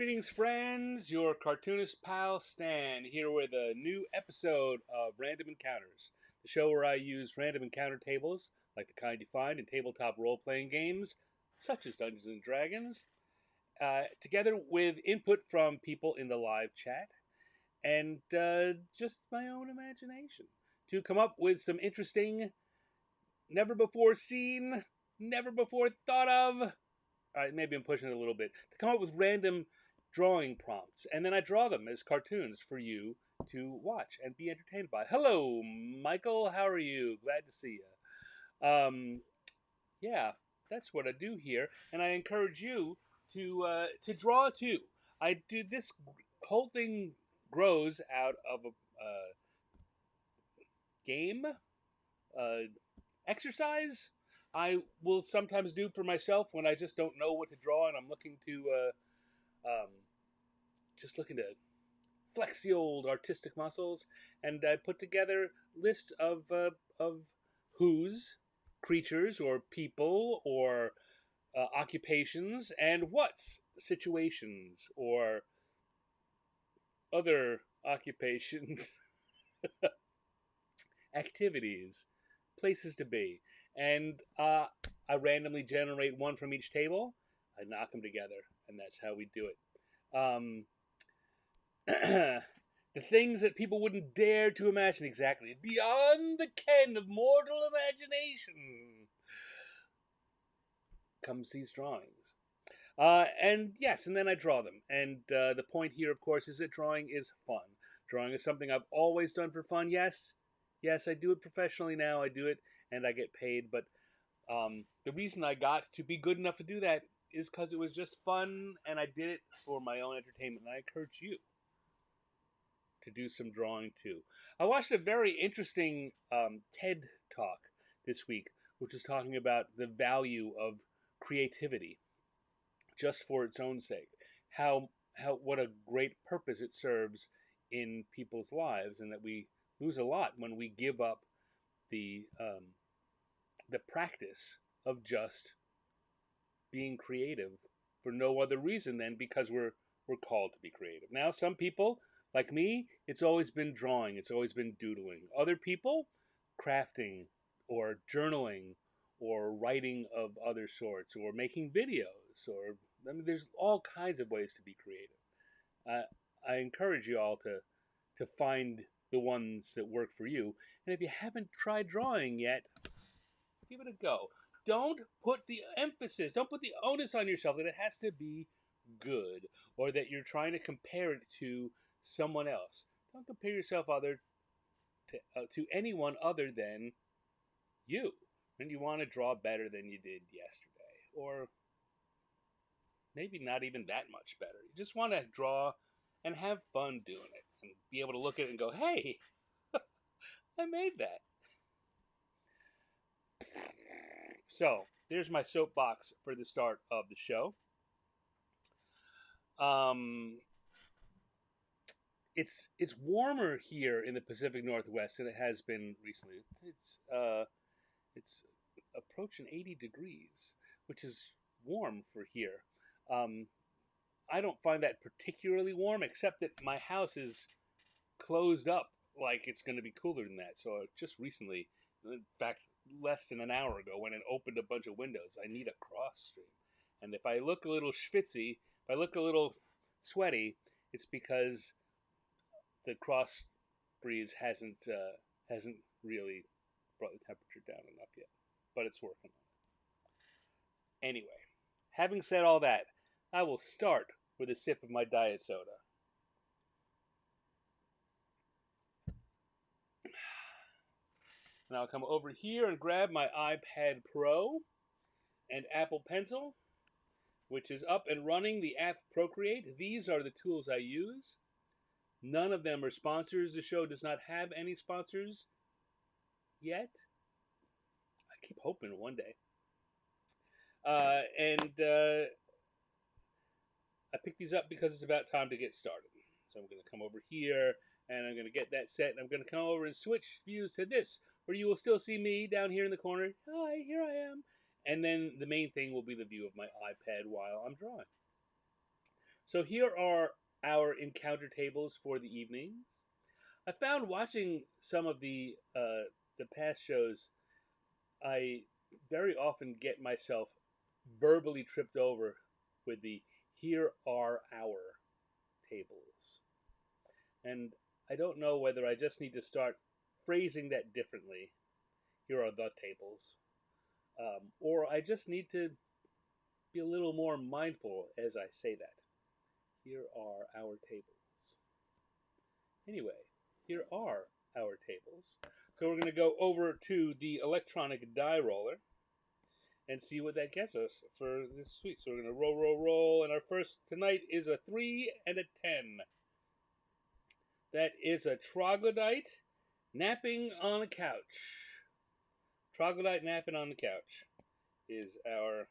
Greetings, friends. Your cartoonist pal Stan here with a new episode of Random Encounters, the show where I use random encounter tables, like the kind you find in tabletop role playing games, such as Dungeons and Dragons, together with input from people in the live chat and just my own imagination to come up with some interesting, never before seen, never before thought of. All right, maybe I'm pushing it a little bit. To come up with random drawing prompts, and then I draw them as cartoons for you to watch and be entertained by. Hello, Michael. How are you? Glad to see you. Yeah, that's what I do here, and I encourage you to draw too. I do this whole thing grows out of a game uh, exercise I will sometimes do for myself when I just don't know what to draw and I'm looking to just looking to flex the old artistic muscles. And I put together lists of who's, creatures or people or occupations, and what's, situations or other occupations, activities, places to be. And I randomly generate one from each table. I knock them together, and that's how we do it. The things that people wouldn't dare to imagine exactly, beyond the ken of mortal imagination, comes these drawings. And yes, and then I draw them. And the point here, of course, is that drawing is fun. Drawing is something I've always done for fun. Yes, I do it professionally now. I do it, and I get paid. But the reason I got to be good enough to do that is because it was just fun, and I did it for my own entertainment. And I encourage you to do some drawing too. I watched a very interesting TED talk this week, which was talking about the value of creativity just for its own sake. How what a great purpose it serves in people's lives, and that we lose a lot when we give up the practice of just being creative for no other reason than because we're called to be creative. Now, some people like me, it's always been drawing, it's always been doodling. Other people, crafting or journaling or writing of other sorts or making videos or I mean, there's all kinds of ways to be creative. I I encourage you all to find the ones that work for you. And if you haven't tried drawing yet, give it a go. Don't put the emphasis, don't put the onus on yourself that it has to be good or that you're trying to compare it to someone else. Don't compare yourself to anyone other than you. And you want to draw better than you did yesterday, or maybe not even that much better. You just want to draw and have fun doing it and be able to look at it and go, hey, I made that. So there's my soapbox for the start of the show. Um, it's warmer here in the Pacific Northwest than it has been recently. It's approaching 80 degrees, which is warm for here. Um, I don't find that particularly warm, except that my house is closed up like it's going to be cooler than that. So just recently, in fact, less than an hour ago, when it opened a bunch of windows, I need a cross stream. And if I look a little schwitzy, if I look a little sweaty, it's because the cross breeze hasn't really brought the temperature down enough yet, but it's working. Anyway, having said all that, I will start with a sip of my diet soda. And I'll come over here and grab my iPad Pro and Apple Pencil, which is up and running the app Procreate. These are the tools I use. None of them are sponsors. The show does not have any sponsors yet. I keep hoping one day. And I picked these up because it's about time to get started. So I'm going to come over here and I'm going to get that set. And I'm going to come over and switch views to this, where you will still see me down here in the corner. Hi, here I am. And then the main thing will be the view of my iPad while I'm drawing. So here are our encounter tables for the evening. I found watching some of the past shows, I very often get myself verbally tripped over with the "here are our tables," and I don't know whether I just need to start phrasing that differently. Here are the tables, or I just need to be a little more mindful as I say that. Here are our tables. Anyway, here are our tables. So we're going to go over to the electronic die roller and see what that gets us for this week. So we're going to roll, and our first tonight is a 3 and a 10. That is a Troglodyte napping on a couch. Troglodyte napping on the couch is our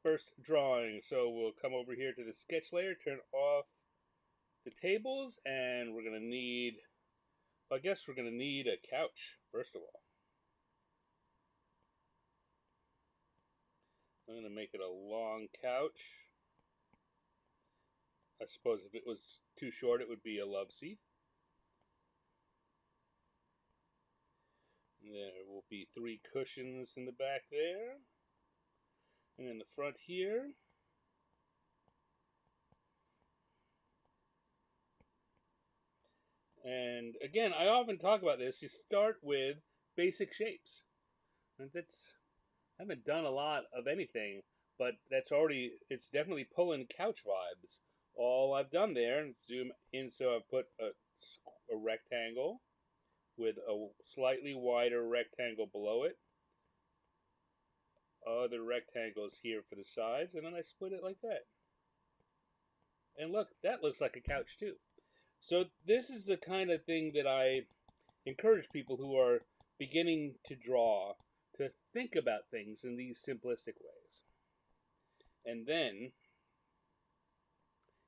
first drawing. So we'll come over here to the sketch layer, turn off the tables, and we're going to need, I guess we're going to need a couch, first of all. I'm going to make it a long couch. I suppose if it was too short, it would be a love seat. There will be 3 cushions in the back there. And in the front here, and again, I often talk about this. You start with basic shapes. And I haven't done a lot of anything, but it's definitely pulling couch vibes. All I've done there, and zoom in, so I've put a rectangle with a slightly wider rectangle below it. Other rectangles here for the sides, and then I split it like that. And look, that looks like a couch too. So this is the kind of thing that I encourage people who are beginning to draw to think about things in these simplistic ways. And then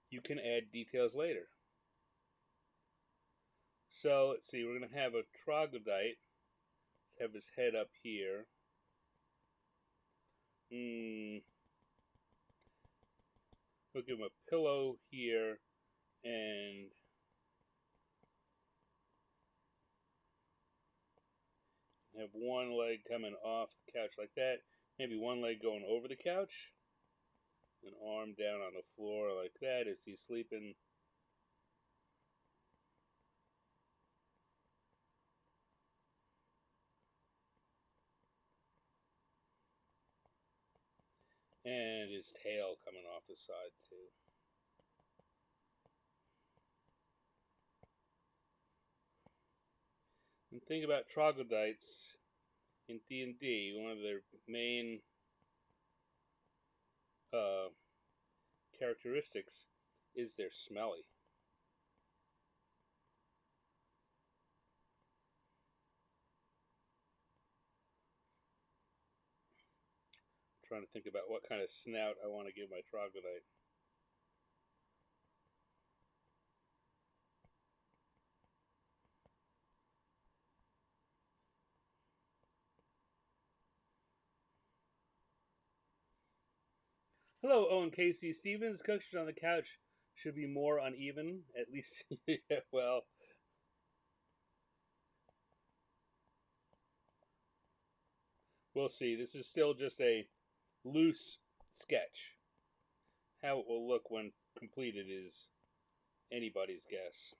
you can add details later. So let's see, we're going to have a troglodyte. Have his head up here. We'll give him a pillow here and have one leg coming off the couch like that. Maybe one leg going over the couch. An arm down on the floor like that as he's sleeping. And his tail coming off the side too. And think about troglodytes in D&D. One of their main characteristics is they're smelly. I'm trying to think about what kind of snout I want to give my troglodyte. Hello, Owen Casey Stevens. Coaches on the couch should be more uneven, at least. Yeah, well, we'll see. This is still just a loose sketch. How it will look when completed is anybody's guess.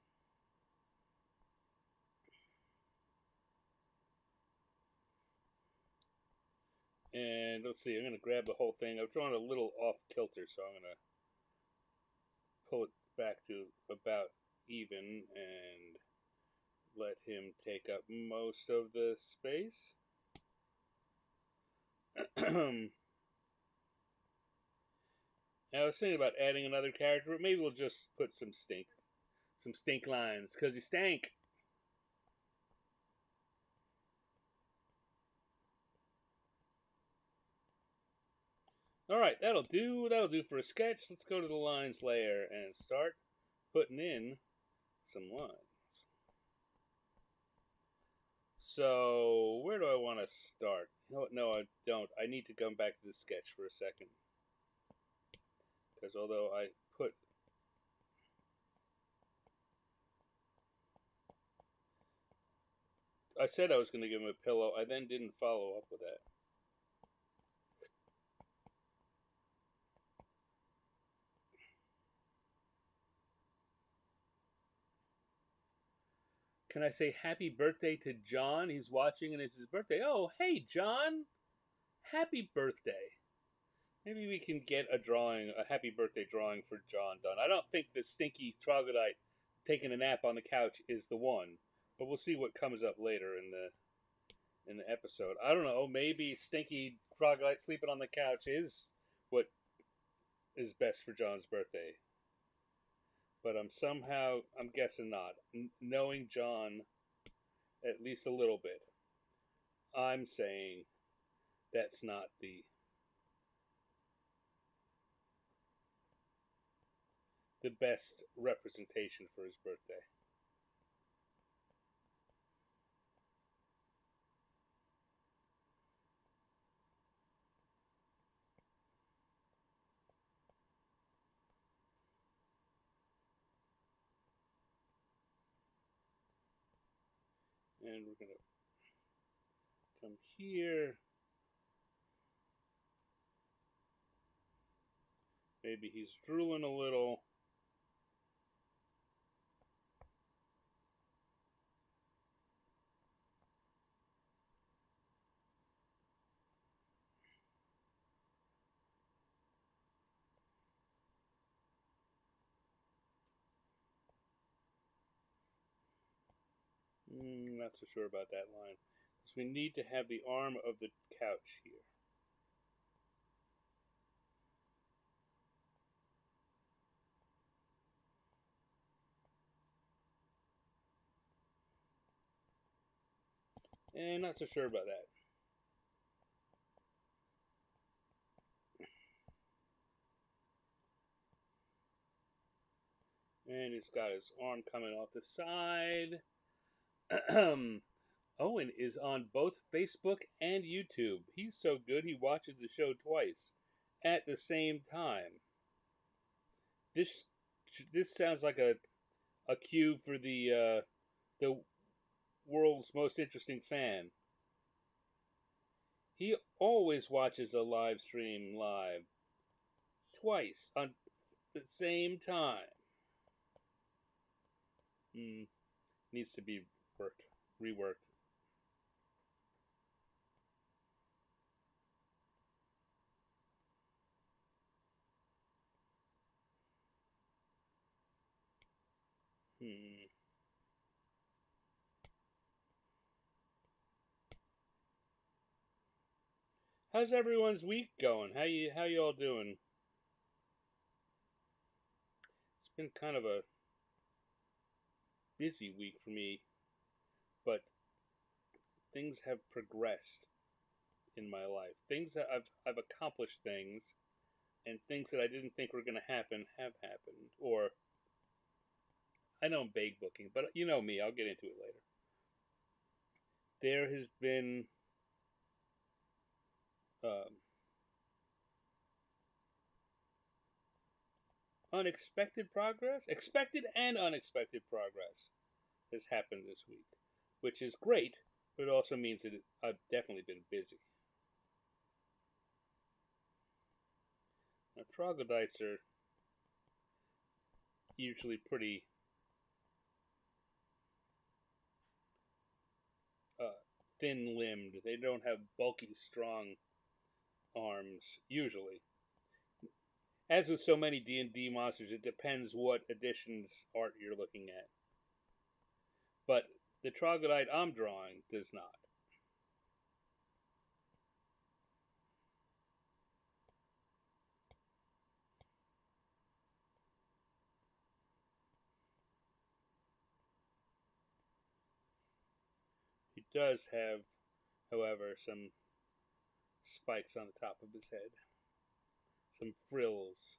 And let's see, I'm going to grab the whole thing. I've drawn a little off kilter, so I'm going to pull it back to about even and let him take up most of the space. I was thinking about adding another character, but maybe we'll just put some stink lines, because he stank. Alright, that'll do for a sketch. Let's go to the lines layer and start putting in some lines. So, where do I want to start? No, I don't. I need to come back to the sketch for a second, because exercise, although I said I was going to give him a pillow. I then didn't follow up with that. Can I say happy birthday to John? He's watching and it's his birthday. Oh, hey, John. Happy birthday. Maybe we can get a happy birthday drawing for John done. I don't think the stinky troglodyte taking a nap on the couch is the one, but we'll see what comes up later in the episode. I don't know. Maybe stinky troglodyte sleeping on the couch is what is best for John's birthday. But I'm guessing not. Knowing John at least a little bit, I'm saying that's not the best representation for his birthday. And we're gonna come here. Maybe he's drooling a little. Not so sure about that line. Because we need to have the arm of the couch here. And not so sure about that. And he's got his arm coming off the side. Owen is on both Facebook and YouTube. He's so good he watches the show twice at the same time. This sounds like a cue for the world's most interesting fan. He always watches a live stream live twice on the same time. Needs to be reworked. How's everyone's week going? How you all doing? It's been kind of a busy week for me, but things have progressed in my life. Things that I've accomplished things, and things that I didn't think were going to happen have happened. Or I know I'm vague booking, but you know me. I'll get into it later. There has been unexpected progress, expected and unexpected progress has happened this week, which is great, but it also means that I've definitely been busy. Now, troglodytes are usually pretty thin-limbed. They don't have bulky, strong arms usually. As with so many D&D monsters, it depends what edition's art you're looking at. But the troglodyte I'm drawing does not. He does have, however, some spikes on the top of his head. Some frills.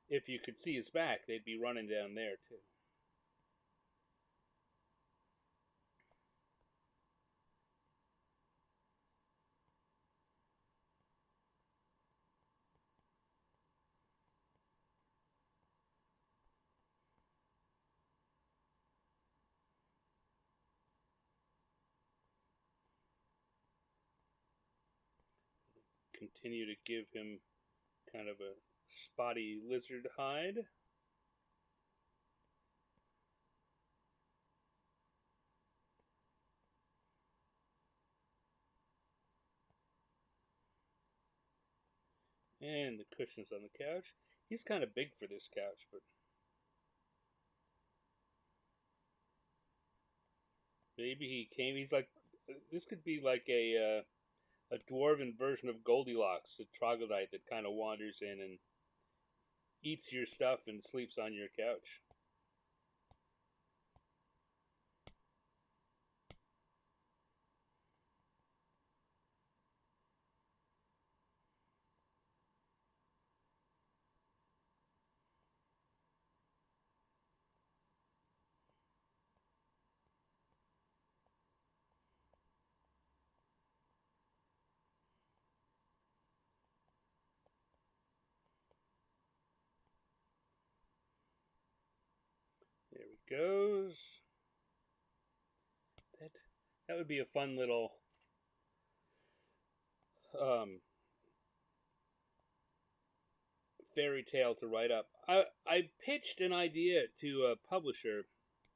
If you could see his back, they'd be running down there too. continue to give him kind of a spotty lizard hide. And the cushions on the couch. He's kind of big for this couch, but maybe he came. He's like, this could be like a dwarven version of Goldilocks, the Troglodyte that kind of wanders in and eats your stuff and sleeps on your couch. There he goes. That that would be a fun little um, fairy tale to write up. I pitched an idea to a publisher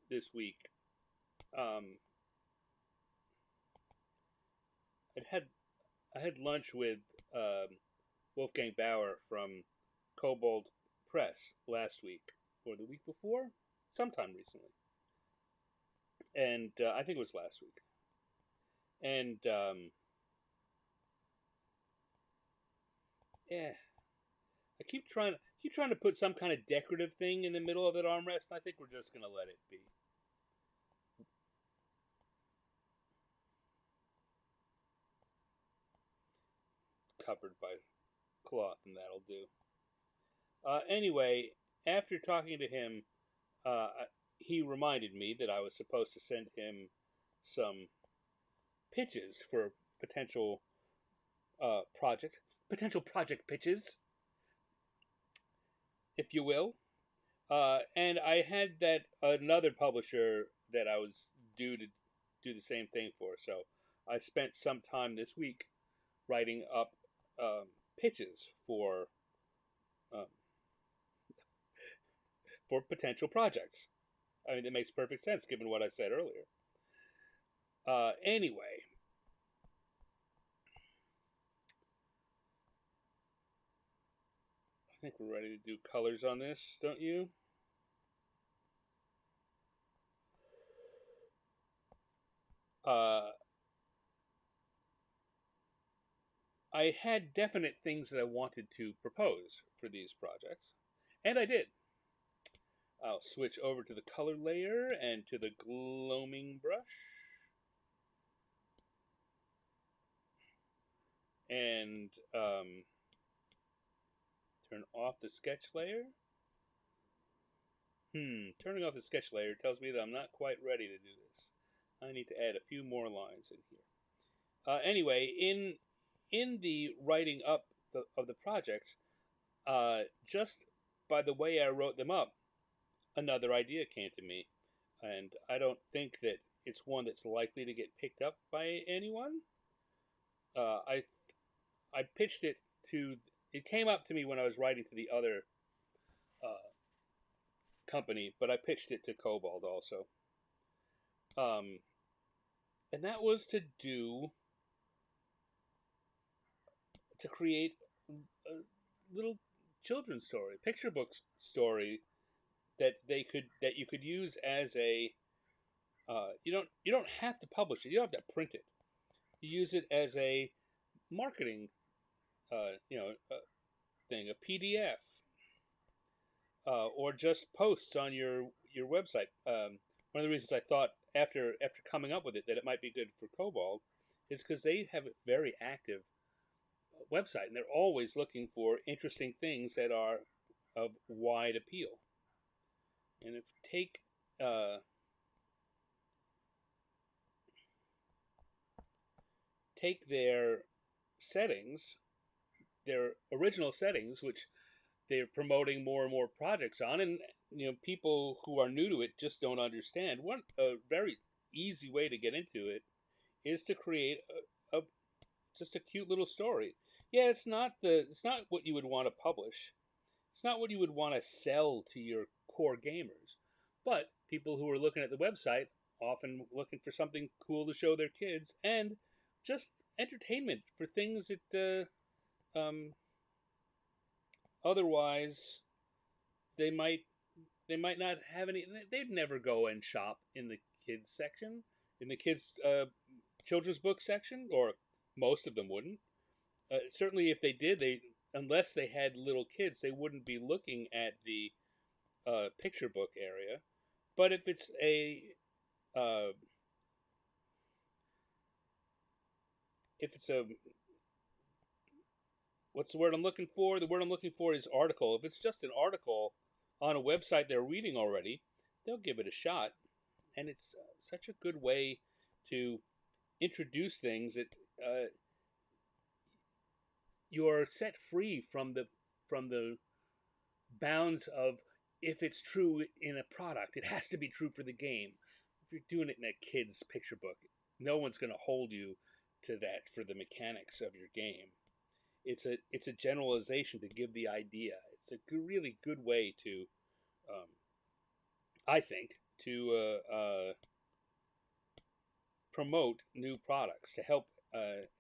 this week. Um, had I had lunch with Wolfgang Bauer from Kobold Press last week or the week before, sometime recently, and I think it was last week. And yeah, I keep trying to put some kind of decorative thing in the middle of that armrest. And I think we're just gonna let it be covered by cloth, and that'll do. Anyway, after talking to him, uh, he reminded me that I was supposed to send him some pitches for potential project, potential project pitches, if you will. And I had that another publisher that I was due to do the same thing for. So I spent some time this week writing up um, pitches um, for potential projects. I mean, it makes perfect sense given what I said earlier. Anyway, I think we're ready to do colors on this, don't you? Uh, I had definite things that I wanted to propose for these projects, and I did. I'll switch over to the color layer and to the gloaming brush. And turn off the sketch layer. Turning off the sketch layer tells me that I'm not quite ready to do this. I need to add a few more lines in here. Anyway, in the writing up of the projects, just by the way I wrote them up, another idea came to me, and I don't think that it's one that's likely to get picked up by anyone. Uh, I I pitched it to. It came up to me when I was writing to the other uh, company, but I pitched it to Kobold also. Um, and that was to create a little children's story, picture book story that you could use as a you don't have to publish it. You don't have to print it. You use it as a marketing thing, a PDF, or just posts on your website. One of the reasons I thought after coming up with it that it might be good for Kobold is because they have a very active website and they're always looking for interesting things that are of wide appeal. And if you take their settings, their original settings, which they're promoting more and more projects on, and people who are new to it just don't understand. One a very easy way to get into it is to create a just a cute little story. Yeah, it's not what you would want to publish. It's not what you would want to sell to your core gamers. But people who are looking at the website often looking for something cool to show their kids and just entertainment for things that otherwise they might they might not have any. They'd never go and shop in the kids section, in the kids children's book section, or most of them wouldn't. Certainly, if they did, they unless they had little kids, they wouldn't be looking at the picture book area. But uh, if it's a what's the word I'm looking for? The word I'm looking for is article. If it's just an article on a website they're reading already, they'll give it a shot, and it's such a good way to introduce things that you're set free from the bounds of if it's true in a product, it has to be true for the game. If you're doing it in a kid's picture book, no one's going to hold you to that for the mechanics of your game. It's a generalization to give the idea. It's a really good way to, um, I think, to promote new products to help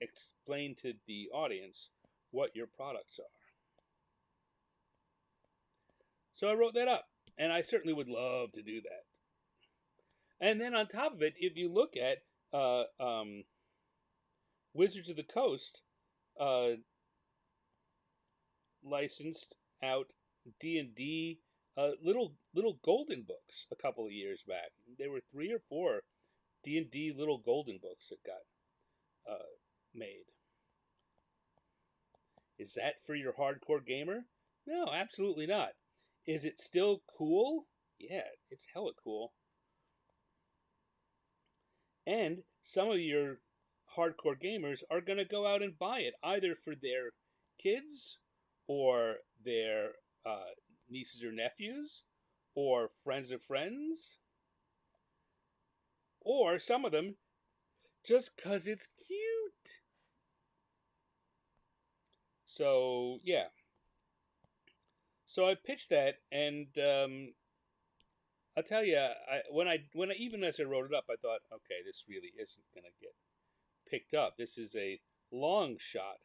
explain to the audience what your products are. So I wrote that up, and I certainly would love to do that. And then on top of it, if you look at Wizards of the Coast, uh, licensed out D&D little golden books a couple of years back. There were 3 or 4 D&D little golden books that got made. Is that for your hardcore gamer? No, absolutely not. Is it still cool? Yeah, it's hella cool. And some of your hardcore gamers are going to go out and buy it either for their kids or their uh, nieces or nephews or friends of friends, or some of them just because it's cute. So, yeah. So I pitched that, and I'll tell you, when I even as I wrote it up, I thought, okay, this really isn't going to get picked up. This is a long shot.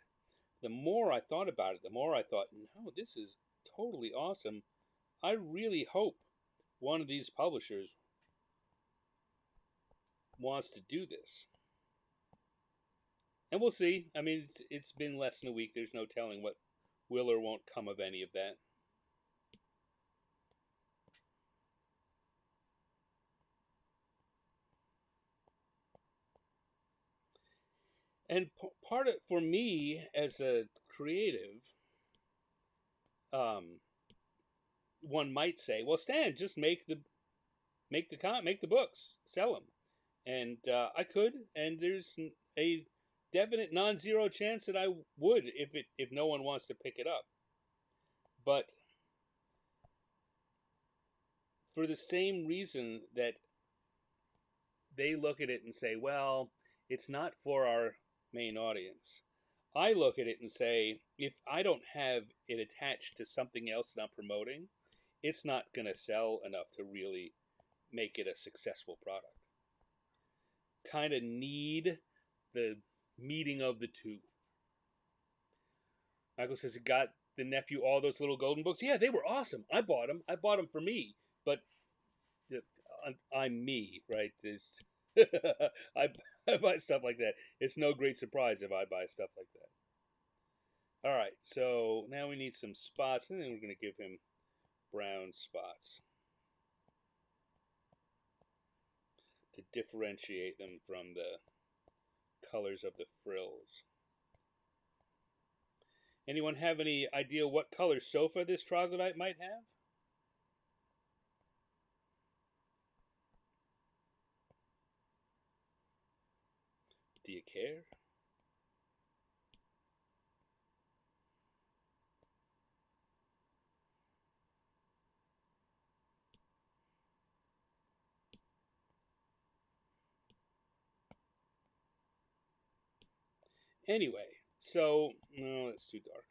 The more I thought about it, the more I thought, no, this is totally awesome. I really hope one of these publishers wants to do this. And we'll see. I mean, it's been less than a week. There's no telling what will or won't come of any of that. And part of for me as a creative, um, one might say, well, Stan, just make the books, sell them, and I could, and there's a definite non-zero chance that I would if no one wants to pick it up. But for the same reason that they look at it and say, well, it's not for our main audience. I look at it and say, if I don't have it attached to something else that I'm promoting, it's not going to sell enough to really make it a successful product. Kind of need the meeting of the two. Michael says he got the nephew all those little golden books. Yeah, they were awesome. I bought them. I bought them for me, but I'm me, right? I, I buy stuff like that. It's no great surprise if I buy stuff like that. All right, so now we need some spots, and then we're going to give him brown spots to differentiate them from the colors of the frills. Anyone have any idea what color sofa this troglodyte might have? Do you care? Anyway, So, no, it's too dark.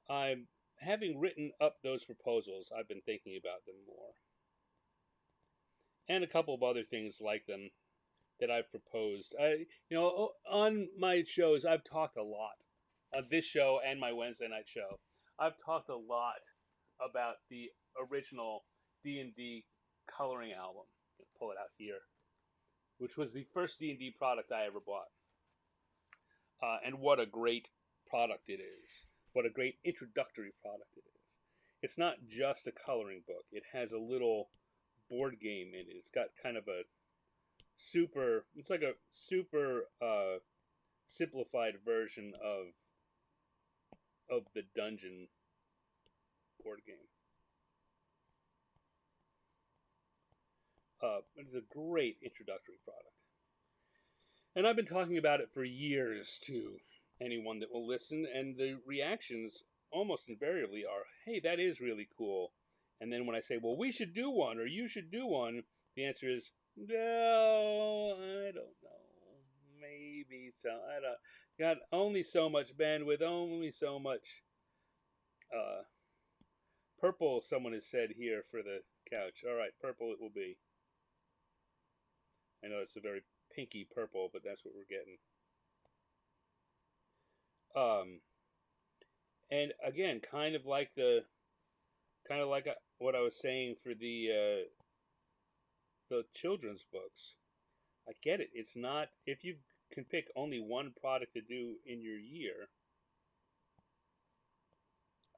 I'm having written up those proposals. I've been thinking about them more, and a couple of other things like them that I've proposed. On my shows, I've talked a lot on this show and my Wednesday night show. I've talked a lot about the original D&D coloring album. Pull it out here, which was the first D&D product I ever bought. And what a great product it is. What a great introductory product it is. It's not just a coloring book. It has a little board game in it. It's got kind of a it's like a super simplified version of the dungeon board game. It's a great introductory product. And I've been talking about it for years to anyone that will listen, and the reactions almost invariably are, hey, that is really cool. And then when I say, well, we should do one, or you should do one, the answer is, no, I don't know. Maybe so. I don't. Got only so much bandwidth, only so much. Purple, someone has said here for the couch. All right, purple it will be. I know it's a very pinky purple, but that's what we're getting. And again, what I was saying for the children's books. I get it. It's not if you can pick only one product to do in your year.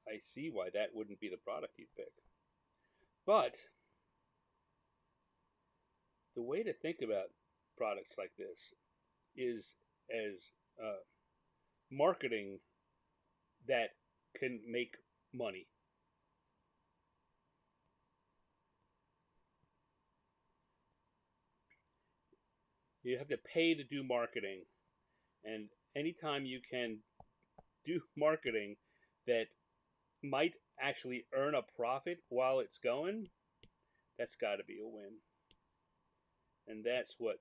I see why that wouldn't be the product you'd pick. But the way to think about products like this is as marketing that can make money. You have to pay to do marketing, and anytime you can do marketing that might actually earn a profit while it's going, that's got to be a win. And that's what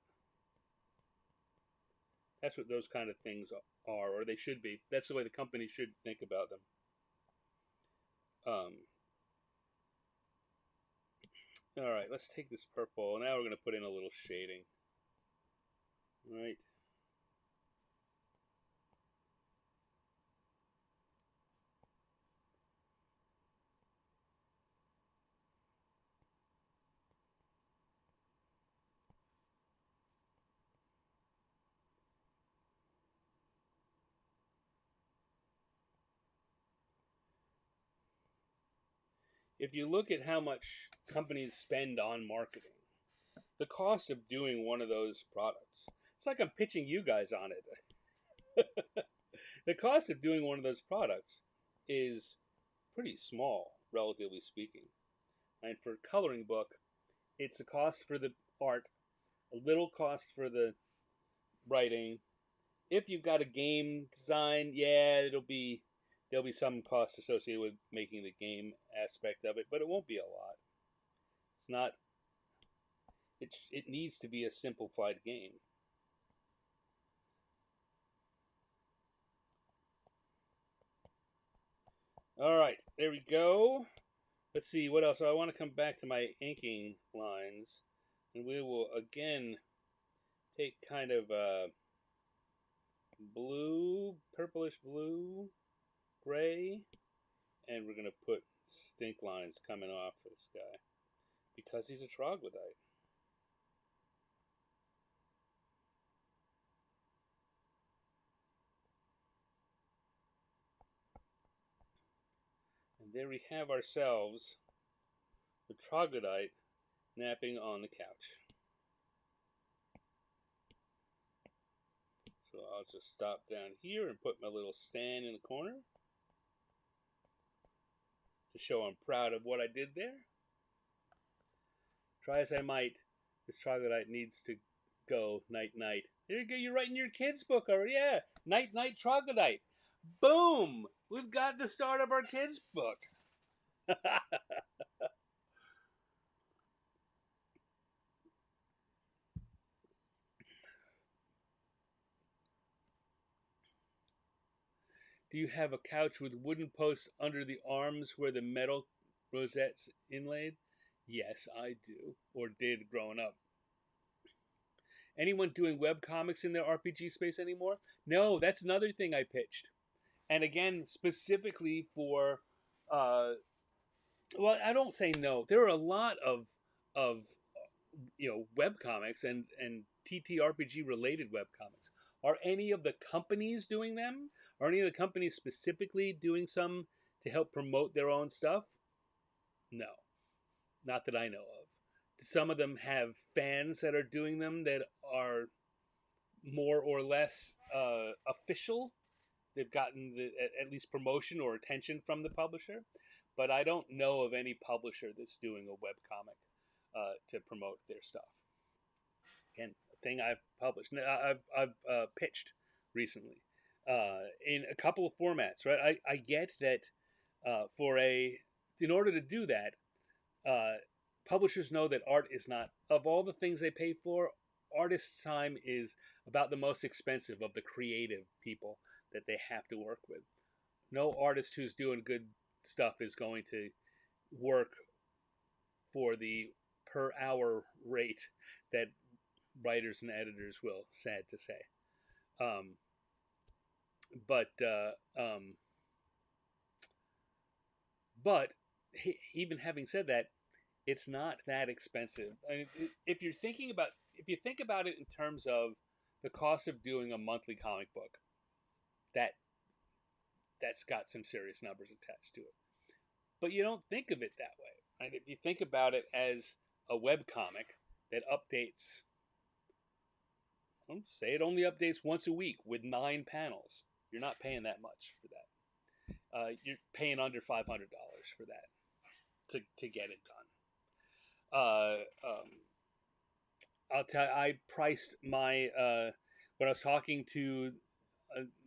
those kind of things are, or they should be. That's the way the company should think about them. All right, let's take this purple. Now we're going to put in a little shading. All right. If you look at how much companies spend on marketing, the cost of doing one of those products, it's like I'm pitching you guys on it. The cost of doing one of those products is pretty small, relatively speaking. And for a coloring book, it's a cost for the art, a little cost for the writing. If you've got a game design, yeah, there'll be some cost associated with making the game aspect of it, but it won't be a lot. It's not. It needs to be a simplified game. All right, there we go. Let's see what else. So I want to come back to my inking lines, and we will again take kind of blue, purplish blue, gray, and we're gonna put stink lines coming off for this guy because he's a troglodyte. And there we have ourselves the troglodyte napping on the couch. So I'll just stop down here and put my little stand in the corner to show I'm proud of what I did there. Try as I might, this troglodyte needs to go night night. There you go, you're writing your kid's book already. Yeah, night night troglodyte. Boom! We've got the start of our kid's book. Do you have a couch with wooden posts under the arms where the metal rosettes inlaid? Yes, I do, or did growing up. Anyone doing web comics in their RPG space anymore? No, that's another thing I pitched. And again, specifically for, uh, well, I don't say no. There are a lot of web comics and TTRPG related web comics. Are any of the companies doing them? Are any of the companies specifically doing some to help promote their own stuff? No, not that I know of. Some of them have fans that are doing them that are more or less official. They've gotten at least promotion or attention from the publisher, but I don't know of any publisher that's doing a web comic to promote their stuff. Again, a thing I've published, I've pitched recently in a couple of formats. Right, I get that in order to do that, uh, publishers know that art is not, of all the things they pay for, artists' time is about the most expensive of the creative people that they have to work with. No artist who's doing good stuff is going to work for the per hour rate that writers and editors will, sad to say. Um, but but even having said that, it's not that expensive. I mean, if you think about it in terms of the cost of doing a monthly comic book, that that's got some serious numbers attached to it. But you don't think of it that way. Right? If you think about it as a web comic that updates, say it only updates once a week with 9 panels, you're not paying that much for that. You're paying under $500 for that to get it done. I'll tell you, I priced my when I was talking to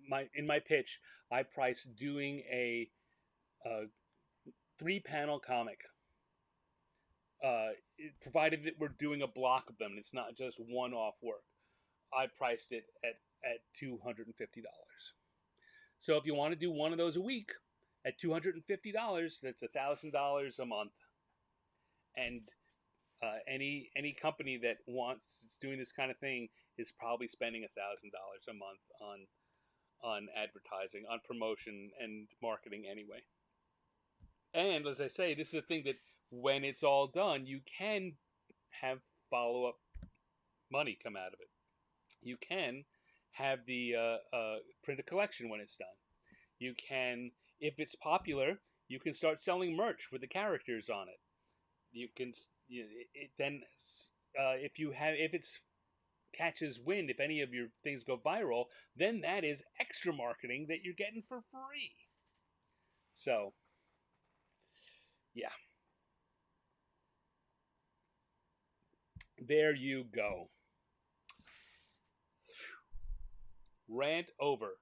my pitch, I priced doing a 3 panel comic, provided that we're doing a block of them. It's not just one-off work. I priced it at $250. So if you want to do one of those a week at $250, that's $1,000 a month. And any company that is doing this kind of thing is probably spending $1,000 a month on advertising, on promotion, and marketing anyway. And as I say, this is a thing that when it's all done, you can have follow-up money come out of it. You can have the print a collection when it's done. You can, if it's popular, you can start selling merch with the characters on it. You can then if it's catches wind, if any of your things go viral, then that is extra marketing that you're getting for free. So, yeah. There you go. Rant over.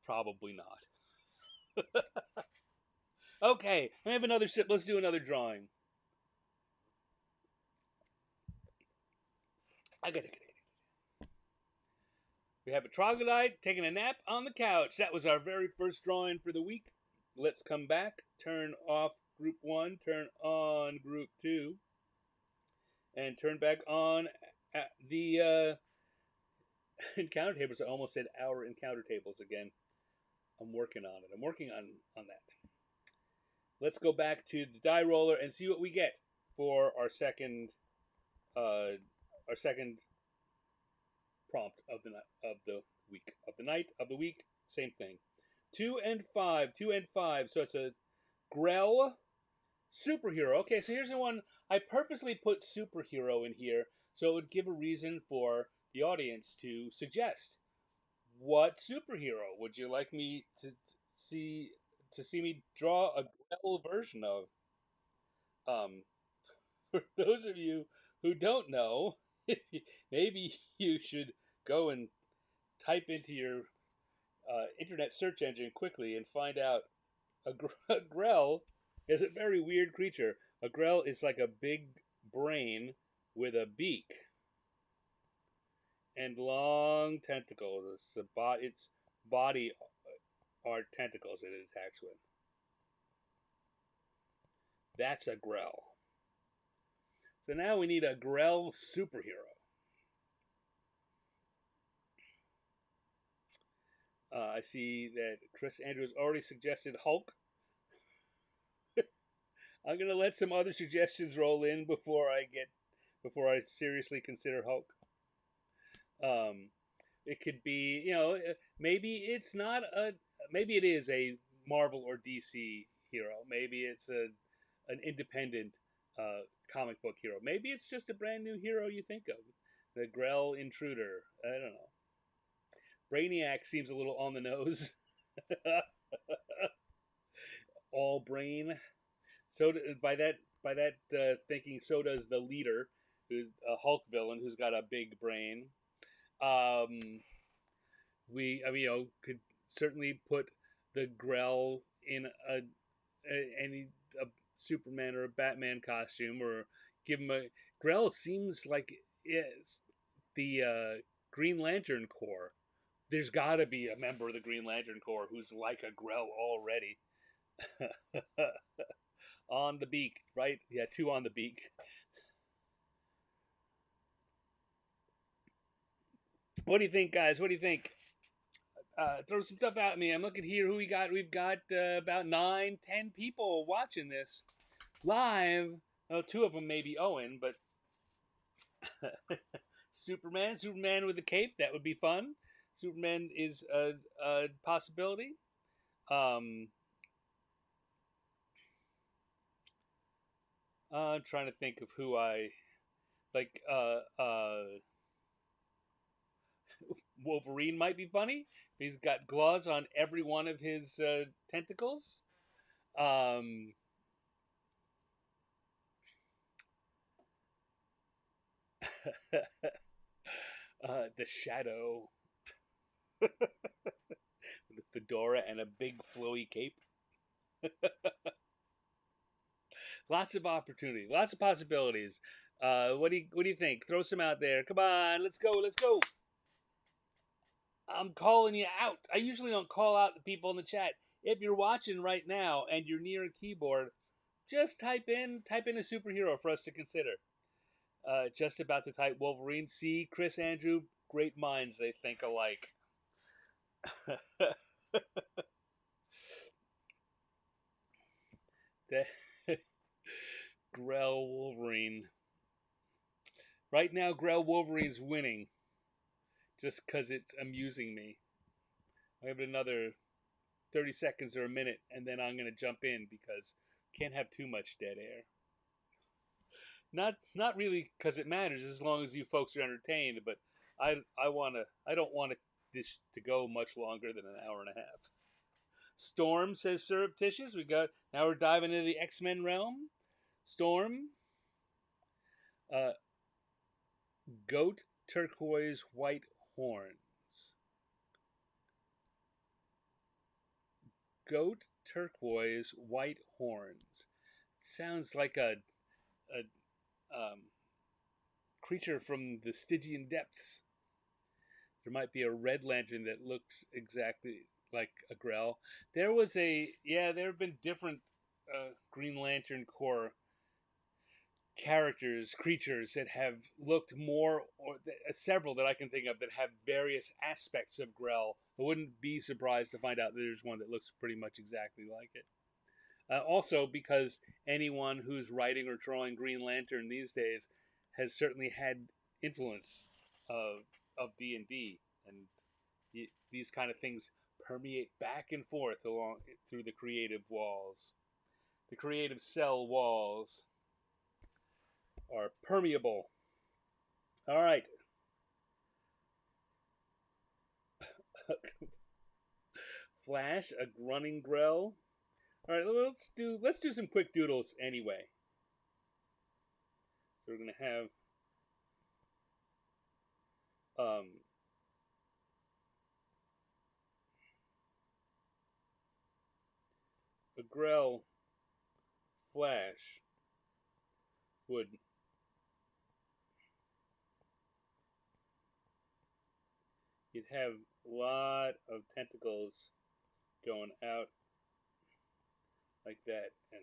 Probably not. Okay, I have another sip. Let's do another drawing. We have a troglodyte taking a nap on the couch. That was our very first drawing for the week. Let's come back. Turn off group 1. Turn on group 2. And turn back on the encounter tables. I almost said our encounter tables again. I'm working on it. I'm working on that. Let's go back to the die roller and see what we get for our second prompt of the week, of the night, of the week. Same thing. 2 and 5. 2 and 5. So it's a Grell Superhero. Okay, so here's the one. I purposely put superhero in here so it would give a reason for the audience to suggest. What superhero would you like me to see me draw a Grell version of? For those of you who don't know, maybe you should go and type into your internet search engine quickly and find out a Grell is a very weird creature. A Grell is like a big brain with a beak and long tentacles. Its body are tentacles that it attacks with. That's a Grell. So now we need a Grell superhero. I see that Chris Andrews already suggested Hulk. I'm gonna let some other suggestions roll in before I seriously consider Hulk. Um, it could be, maybe it's not a, maybe it is a Marvel or DC hero. Maybe it's an independent comic book hero. Maybe it's just a brand new hero you think of, the Grell Intruder. I don't know. Brainiac seems a little on the nose. All brain. So by that thinking, so does the leader, who's a Hulk villain who's got a big brain. Um, could certainly put the Grell in any a Superman or a Batman costume, or give him a Grell. Seems like it's the Green Lantern Corps. There's got to be a member of the Green Lantern Corps who's like a Grell already. On the beak, right? Yeah, two on the beak. What do you think, guys? What do you think? Throw some stuff at me. I'm looking here who we got. We've got about 9, 10 people watching this live. Well, two of them may be Owen, but Superman with a cape, that would be fun. Superman is a possibility. Um, I'm trying to think of who I like. Wolverine might be funny. He's got claws on every one of his tentacles. Um, the Shadow, with a fedora and a big flowy cape. Lots of opportunity, lots of possibilities. What do you think? Throw some out there. Come on, let's go, let's go. I'm calling you out. I usually don't call out the people in the chat. If you're watching right now and you're near a keyboard, just type in a superhero for us to consider. Just about to type Wolverine. See, Chris Andrew, great minds, they think alike. Grell Wolverine. Right now, Grell Wolverine's winning just because it's amusing me. I have another 30 seconds or a minute, and then I'm going to jump in because can't have too much dead air. Not really because it matters as long as you folks are entertained, but I don't want this to go much longer than an hour and a half. Storm says surreptitious. Now we're diving into the X-Men realm. Storm, uh, goat, turquoise, white horns. Goat, turquoise, white horns. Sounds like a creature from the Stygian depths. There might be a red lantern that looks exactly like a Grell. There have been different Green Lantern Corps characters, creatures that have looked more, or several that I can think of that have various aspects of Grell. I wouldn't be surprised to find out that there's one that looks pretty much exactly like it. Also, because anyone who's writing or drawing Green Lantern these days has certainly had influence of D&D, and these kind of things permeate back and forth along through the creative walls. The creative cell walls are permeable. All right. Flash, a grunting Grell. All right, let's do some quick doodles anyway. So we're gonna have a Grell Flash would you'd have a lot of tentacles going out like that and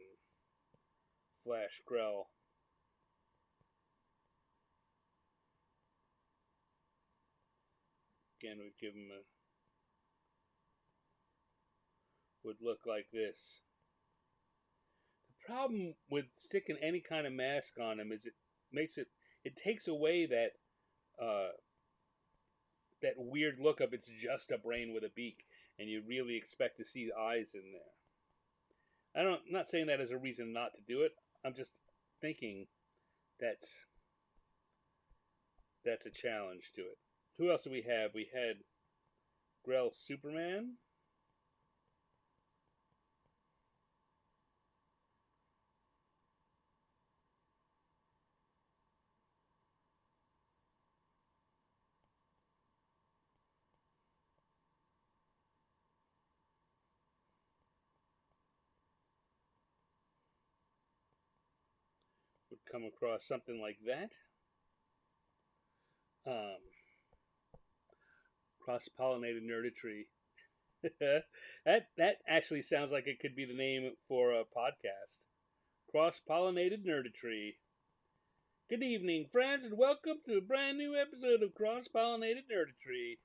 flash Grell. Again, would give him a would look like this. The problem with sticking any kind of mask on him is it takes away uh, that weird look of it's just a brain with a beak, and you really expect to see eyes in there. I'm not saying that as a reason not to do it. I'm just thinking that's that's a challenge to it. Who else do we have? We had Grell Superman. Would come across something like that. Um, Cross-pollinated nerditry. that actually sounds like it could be the name for a podcast. Cross-pollinated nerditry. Good evening, friends, and welcome to a brand new episode of Cross-pollinated nerditry.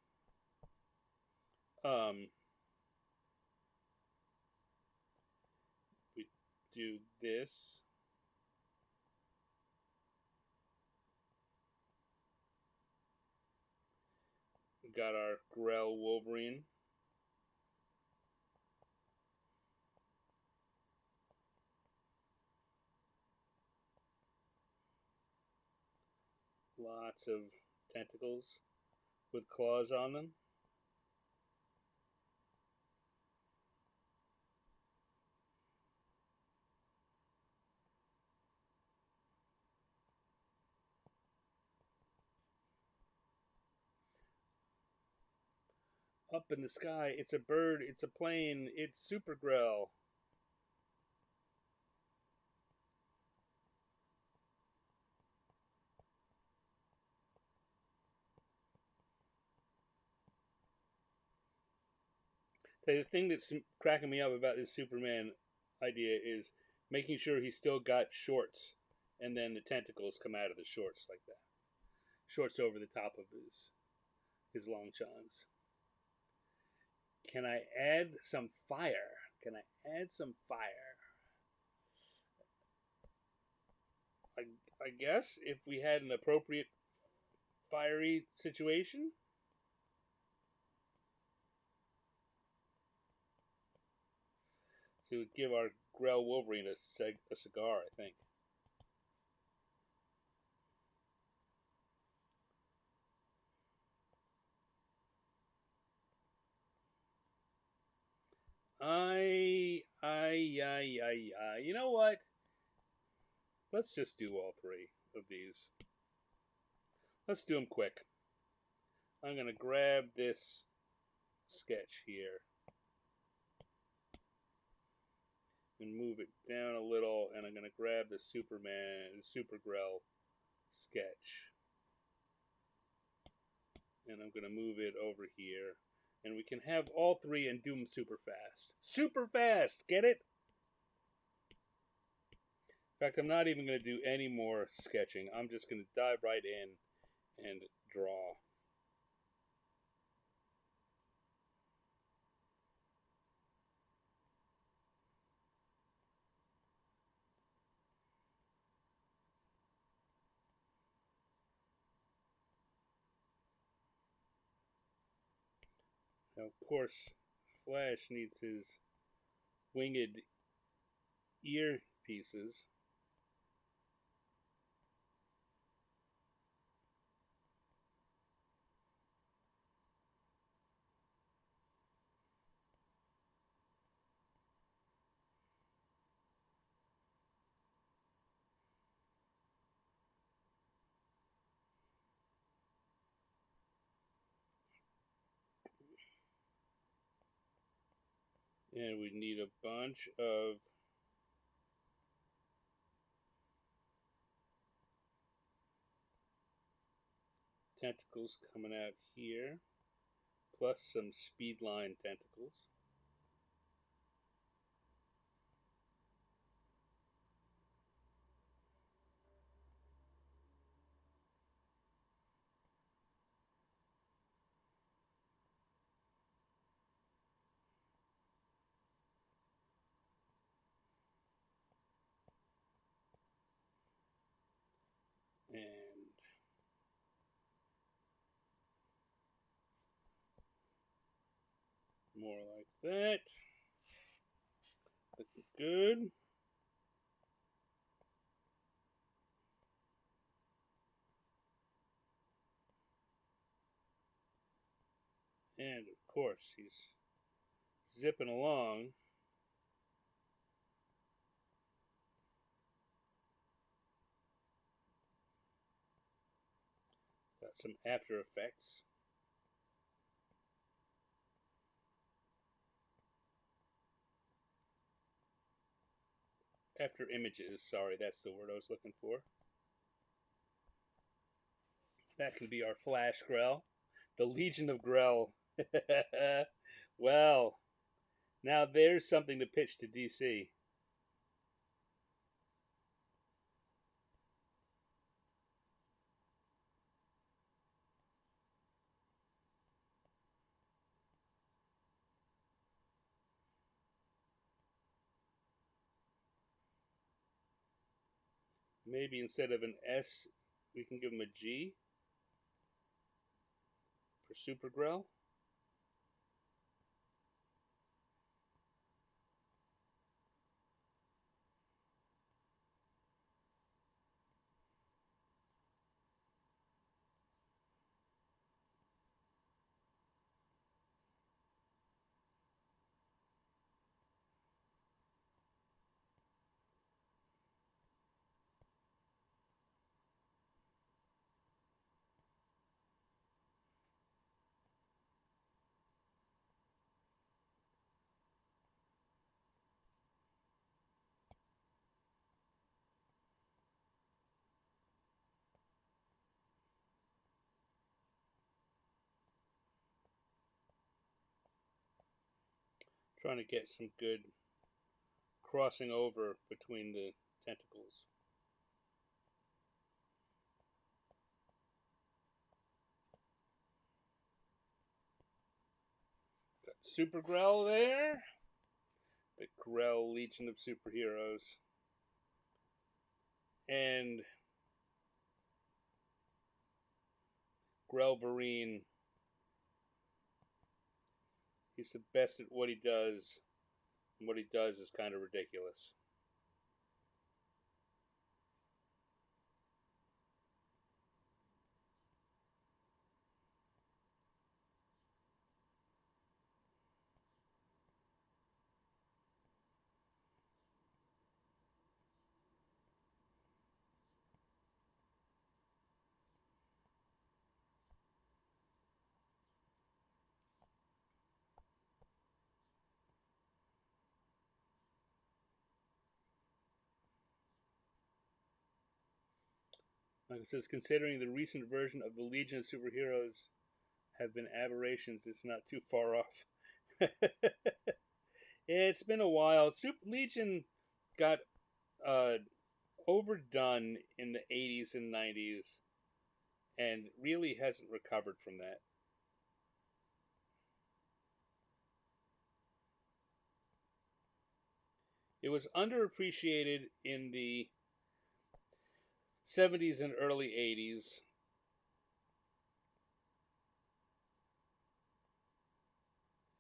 We do this. We got our Grell Wolverine. Lots of tentacles with claws on them. Up in the sky, it's a bird, it's a plane, it's Super Grell. The thing that's cracking me up about this Superman idea is making sure he's still got shorts, and then the tentacles come out of the shorts like that. Shorts over the top of his long johns. Can I add some fire? Can I add some fire? I guess if we had an appropriate fiery situation. So it would give our Grell Wolverine a cigar, I think. You know what? Let's just do all three of these. Let's do them quick. I'm going to grab this sketch here and move it down a little, and I'm going to grab the Super Grell sketch. And I'm going to move it over here. And we can have all three and do them super fast. Super fast! Get it? In fact, I'm not even going to do any more sketching. I'm just going to dive right in and draw. Now, of course, Flash needs his winged ear pieces. And we need a bunch of tentacles coming out here, plus some speed line tentacles. More like that. Looking good. And of course, he's zipping along. Got some After Effects. After Images, sorry, that's the word I was looking for. That can be our Flash Grell. The Legion of Grell. Well, now there's something to pitch to DC. Maybe instead of an S, we can give him a G for Super Grell. Trying to get some good crossing over between the tentacles. Got Super Grell there. The Grell Legion of Superheroes. And Grell. He's the best at what he does. And what he does is kind of ridiculous. Like it says, considering the recent version of the Legion of Superheroes have been aberrations, it's not too far off. It's been a while. Legion got uh, overdone in the 80s and 90s and really hasn't recovered from that. It was underappreciated in the 70s and early 80s.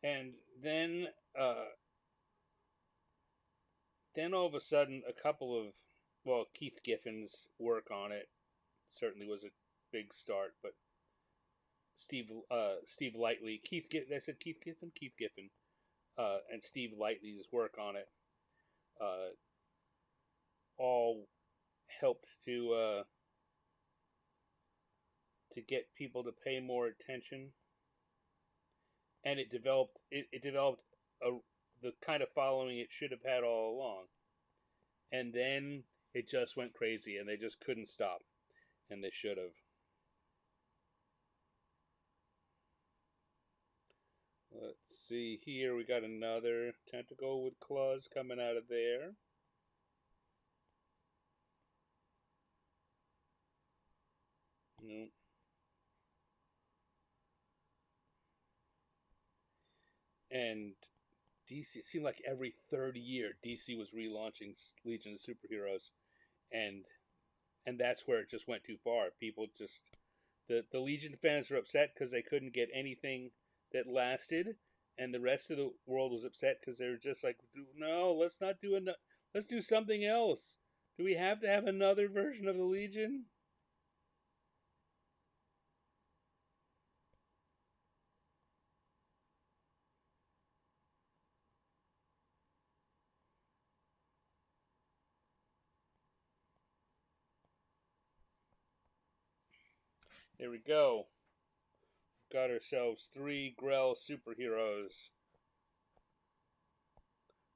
And then uh, then all of a sudden, a couple of, well, Keith Giffen's work on it certainly was a big start, but Steve Lightly, I said Keith Giffen, and Steve Lightly's work on it, uh, all helped to get people to pay more attention, and it developed a, the kind of following it should have had all along, and then it just went crazy, and they just couldn't stop, and they should have. Let's see here. We got another tentacle with claws coming out of there. No. And DC, it seemed like every third year DC was relaunching Legion of Superheroes, and that's where it just went too far. People just the Legion fans were upset because they couldn't get anything that lasted, and the rest of the world was upset because they were just like, no, let's not do let's do something else. Do we have to have another version of the Legion? There we go. Got ourselves 3 Grell Superheroes.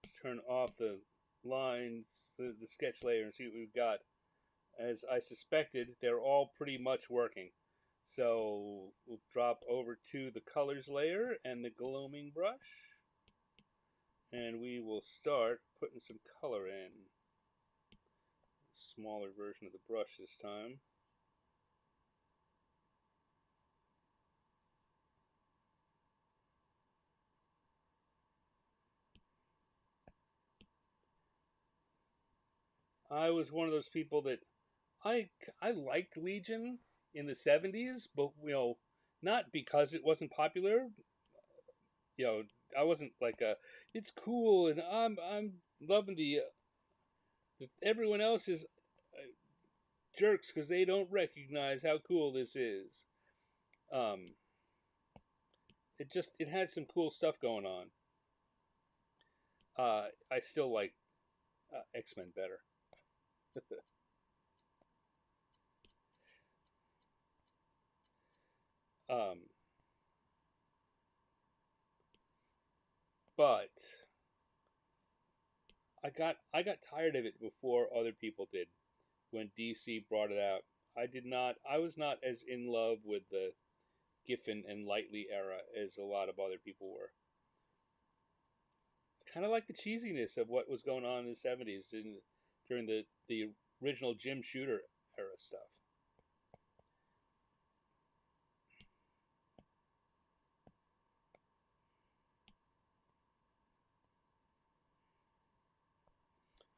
Let's turn off the lines, the sketch layer, and see what we've got. As I suspected, they're all pretty much working. So we'll drop over to the colors layer and the gloaming brush. And we will start putting some color in. Smaller version of the brush this time. I was one of those people that I liked Legion in the 70s, but not because it wasn't popular. I wasn't like it's cool and I'm loving everyone else is jerks because they don't recognize how cool this is. Um, it has some cool stuff going on. I still like X-Men better. um, but I got tired of it before other people did. When DC brought it out, I was not as in love with the Giffen and Lightly era as a lot of other people were. Kind of like the cheesiness of what was going on in the 70s during the original Jim Shooter era stuff.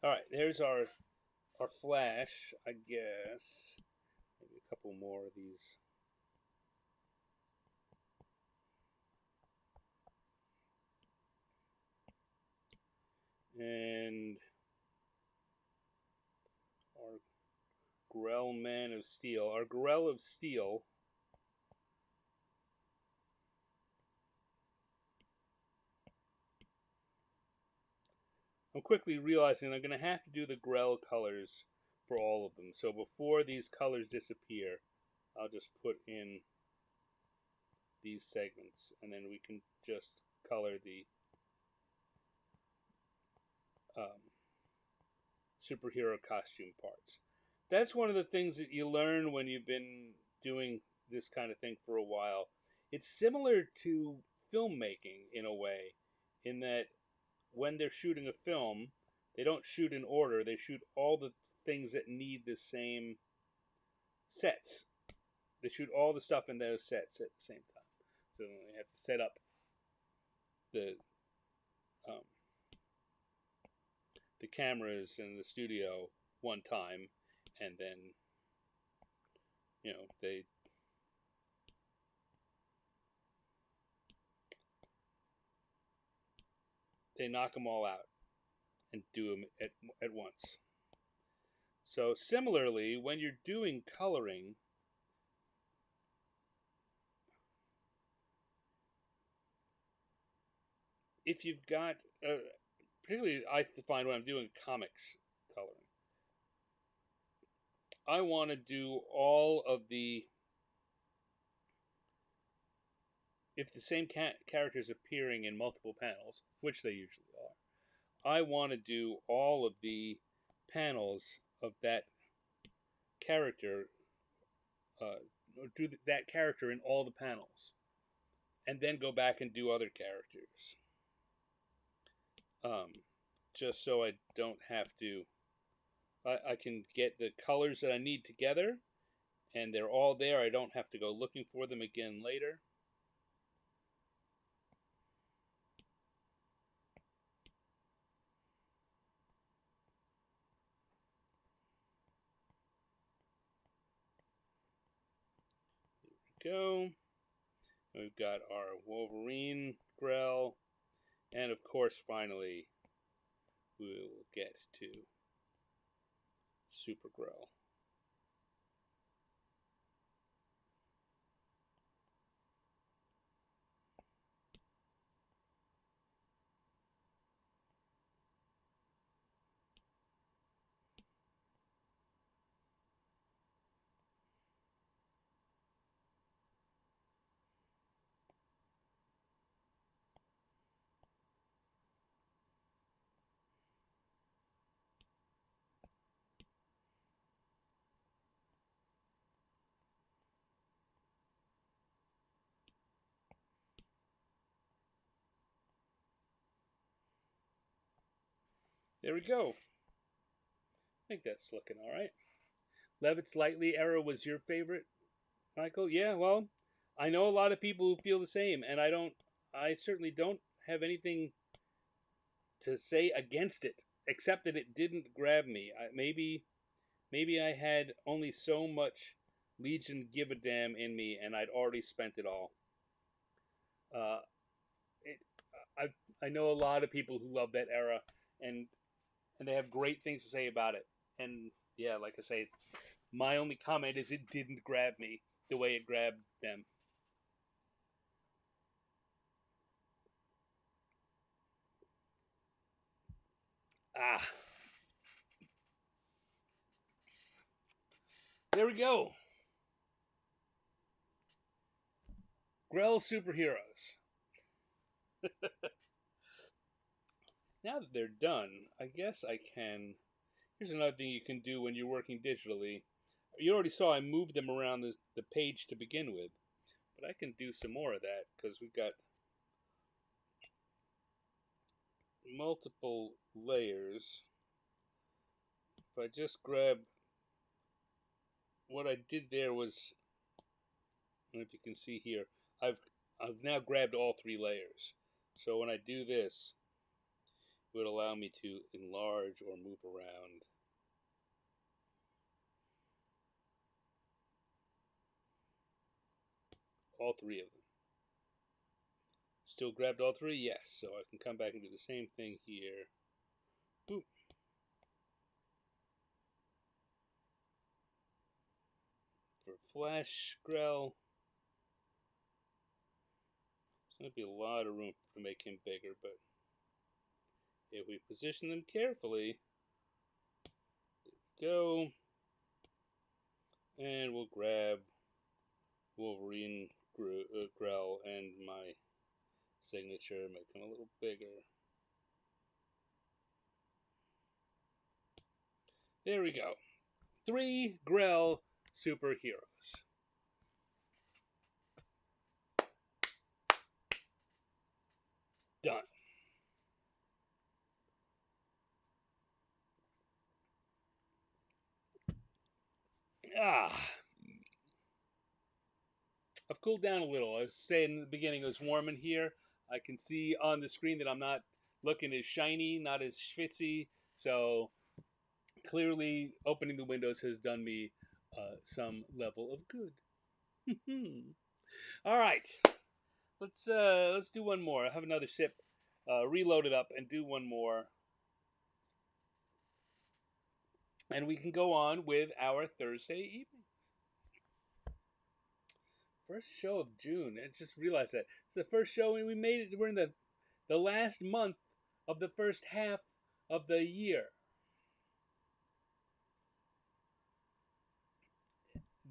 All right, there's our Flash, I guess. Maybe a couple more of these. And our Grell Man of Steel. Our Grell of Steel. I'm quickly realizing I'm going to have to do the Grell colors for all of them. So before these colors disappear, I'll just put in these segments, and then we can just color the um, superhero costume parts. That's one of the things that you learn when you've been doing this kind of thing for a while. It's similar to filmmaking in a way, in that when they're shooting a film, they don't shoot in order, they shoot all the things that need the same sets. They shoot all the stuff in those sets at the same time. So they have to set up the um, the cameras in the studio one time, and then they knock them all out and do them at once. So similarly, when you're doing coloring, if you've got, particularly I find when I'm doing comics coloring, I want to do all of the, if the same character is appearing in multiple panels, which they usually are, I want to do all of the panels of that character, or do that character in all the panels, and then go back and do other characters. Um, just so I don't have to. I can get the colors that I need together, and they're all there. I don't have to go looking for them again later. Here we go. We've got our Wolverine Grell, and of course, finally, we'll get to Super Grell. There we go. I think that's looking all right. Levitt's Lightly era was your favorite, Michael? Yeah, well, I know a lot of people who feel the same, and I certainly don't have anything to say against it, except that it didn't grab me. Maybe I had only so much Legion Give a Damn in me, and I'd already spent it all. Uh, it, I know a lot of people who love that era, and and they have great things to say about it. And yeah, like I say, my only comment is it didn't grab me the way it grabbed them. Ah, there we go. Grell Superheroes. Now that they're done, I guess I can. Here's another thing you can do when you're working digitally. You already saw I moved them around the page to begin with, but I can do some more of that because we've got multiple layers. If I just grab what I did there was, I don't know if you can see here, I've I've now grabbed all three layers. So when I do this, it would allow me to enlarge or move around all three of them. Still grabbed all three? Yes. So I can come back and do the same thing here. Boop. For Flash Grell, there's going to be a lot of room to make him bigger, but if we position them carefully, go, and we'll grab Wolverine Grell and my signature, make them a little bigger. There we go. 3 Grell Superheroes. Done. Ah, I've cooled down a little. I was saying in the beginning it was warm in here. I can see on the screen that I'm not looking as shiny, not as schwitzy. So clearly, opening the windows has done me some level of good. All right, let's do one more. I'll have another sip, reload it up, and do one more, and we can go on with our Thursday evening. First show of June. I just realized that it's the first show we made it. We're in the last month of the first half of the year.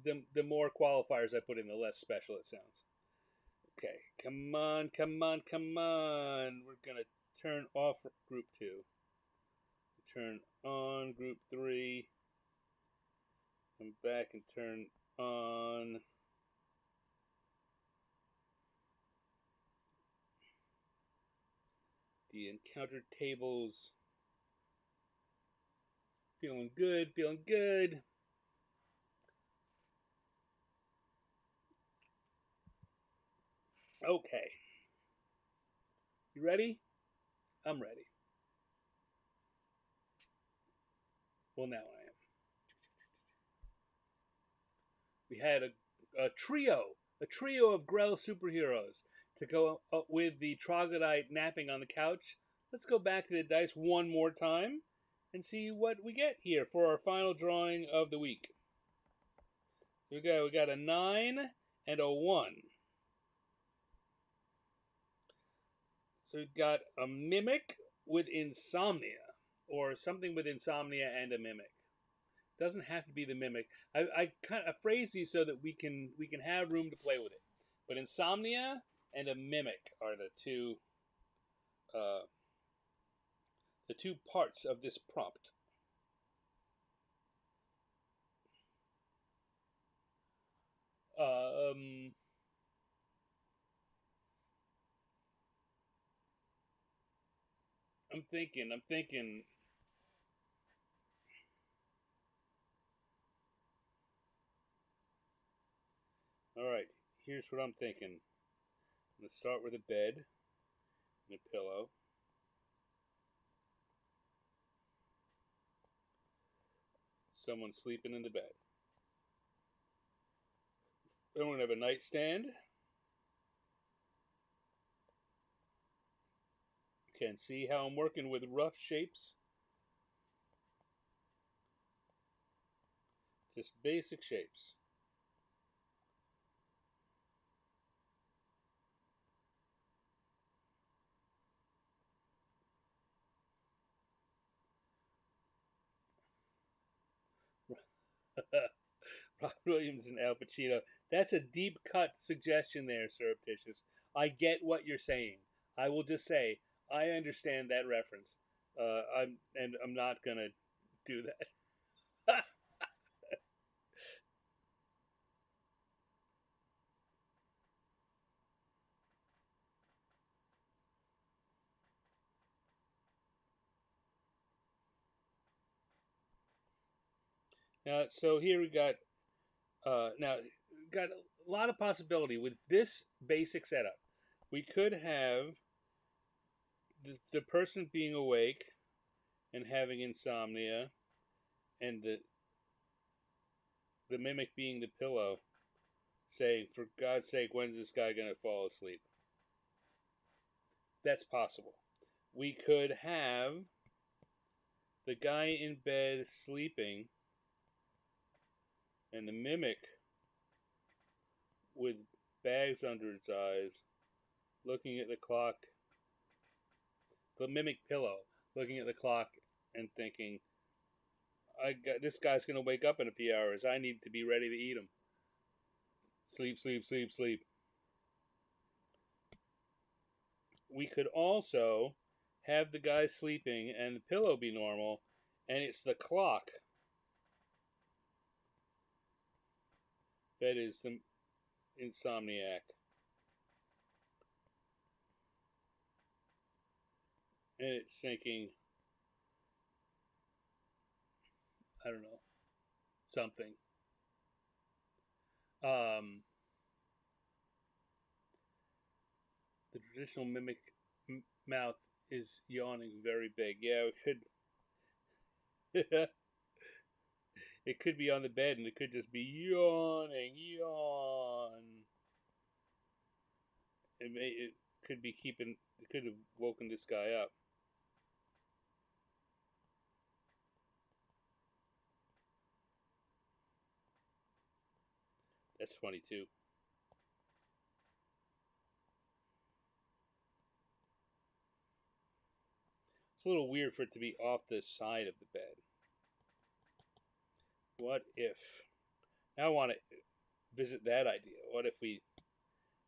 The more qualifiers I put in, the less special it sounds. Okay, come on, come on, come on. We're gonna turn off group 2. Turn on group 3. Come back and turn on the encounter tables. Feeling good, feeling good. Okay. You ready? I'm ready. Well, now I am. We had a trio a trio of Grell Superheroes to go with the Troglodyte napping on the couch. Let's go back to the dice one more time and see what we get here for our final drawing of the week. We got a 9 and a 1. So we've got a mimic with insomnia, or something with insomnia and a mimic. Doesn't have to be the mimic. I kind of phrase these so that we can have room to play with it. But insomnia and a mimic are uh, the two parts of this prompt. Um, I'm thinking. All right, here's what I'm thinking. I'm gonna start with a bed and a pillow. Someone sleeping in the bed. Then we're gonna have a nightstand. Can see how I'm working with rough shapes. Just basic shapes. Robert Williams and Al Pacino. That's a deep cut suggestion there, surreptitious. I get what you're saying. I will just say I understand that reference. I'm not gonna do that. So here we got now got a lot of possibility with this basic setup. We could have the person being awake and having insomnia, and the mimic being the pillow, saying, "For God's sake, when's this guy gonna fall asleep?" That's possible. We could have the guy in bed sleeping and the mimic with bags under its eyes looking at the clock, the mimic pillow looking at the clock and thinking, this guy's going to wake up in a few hours. I need to be ready to eat him. Sleep, sleep, sleep, sleep. We could also have the guy sleeping and the pillow be normal, and it's the clock that is the insomniac. And it's thinking, I don't know, something. Um, the traditional mimic mouth is yawning very big. Yeah, it could. It could be on the bed and it could just be yawning, yawn. It could be keeping. It could have woken this guy up. That's funny too. It's a little weird for it to be off the side of the bed. What if? Now I want to visit that idea. What if we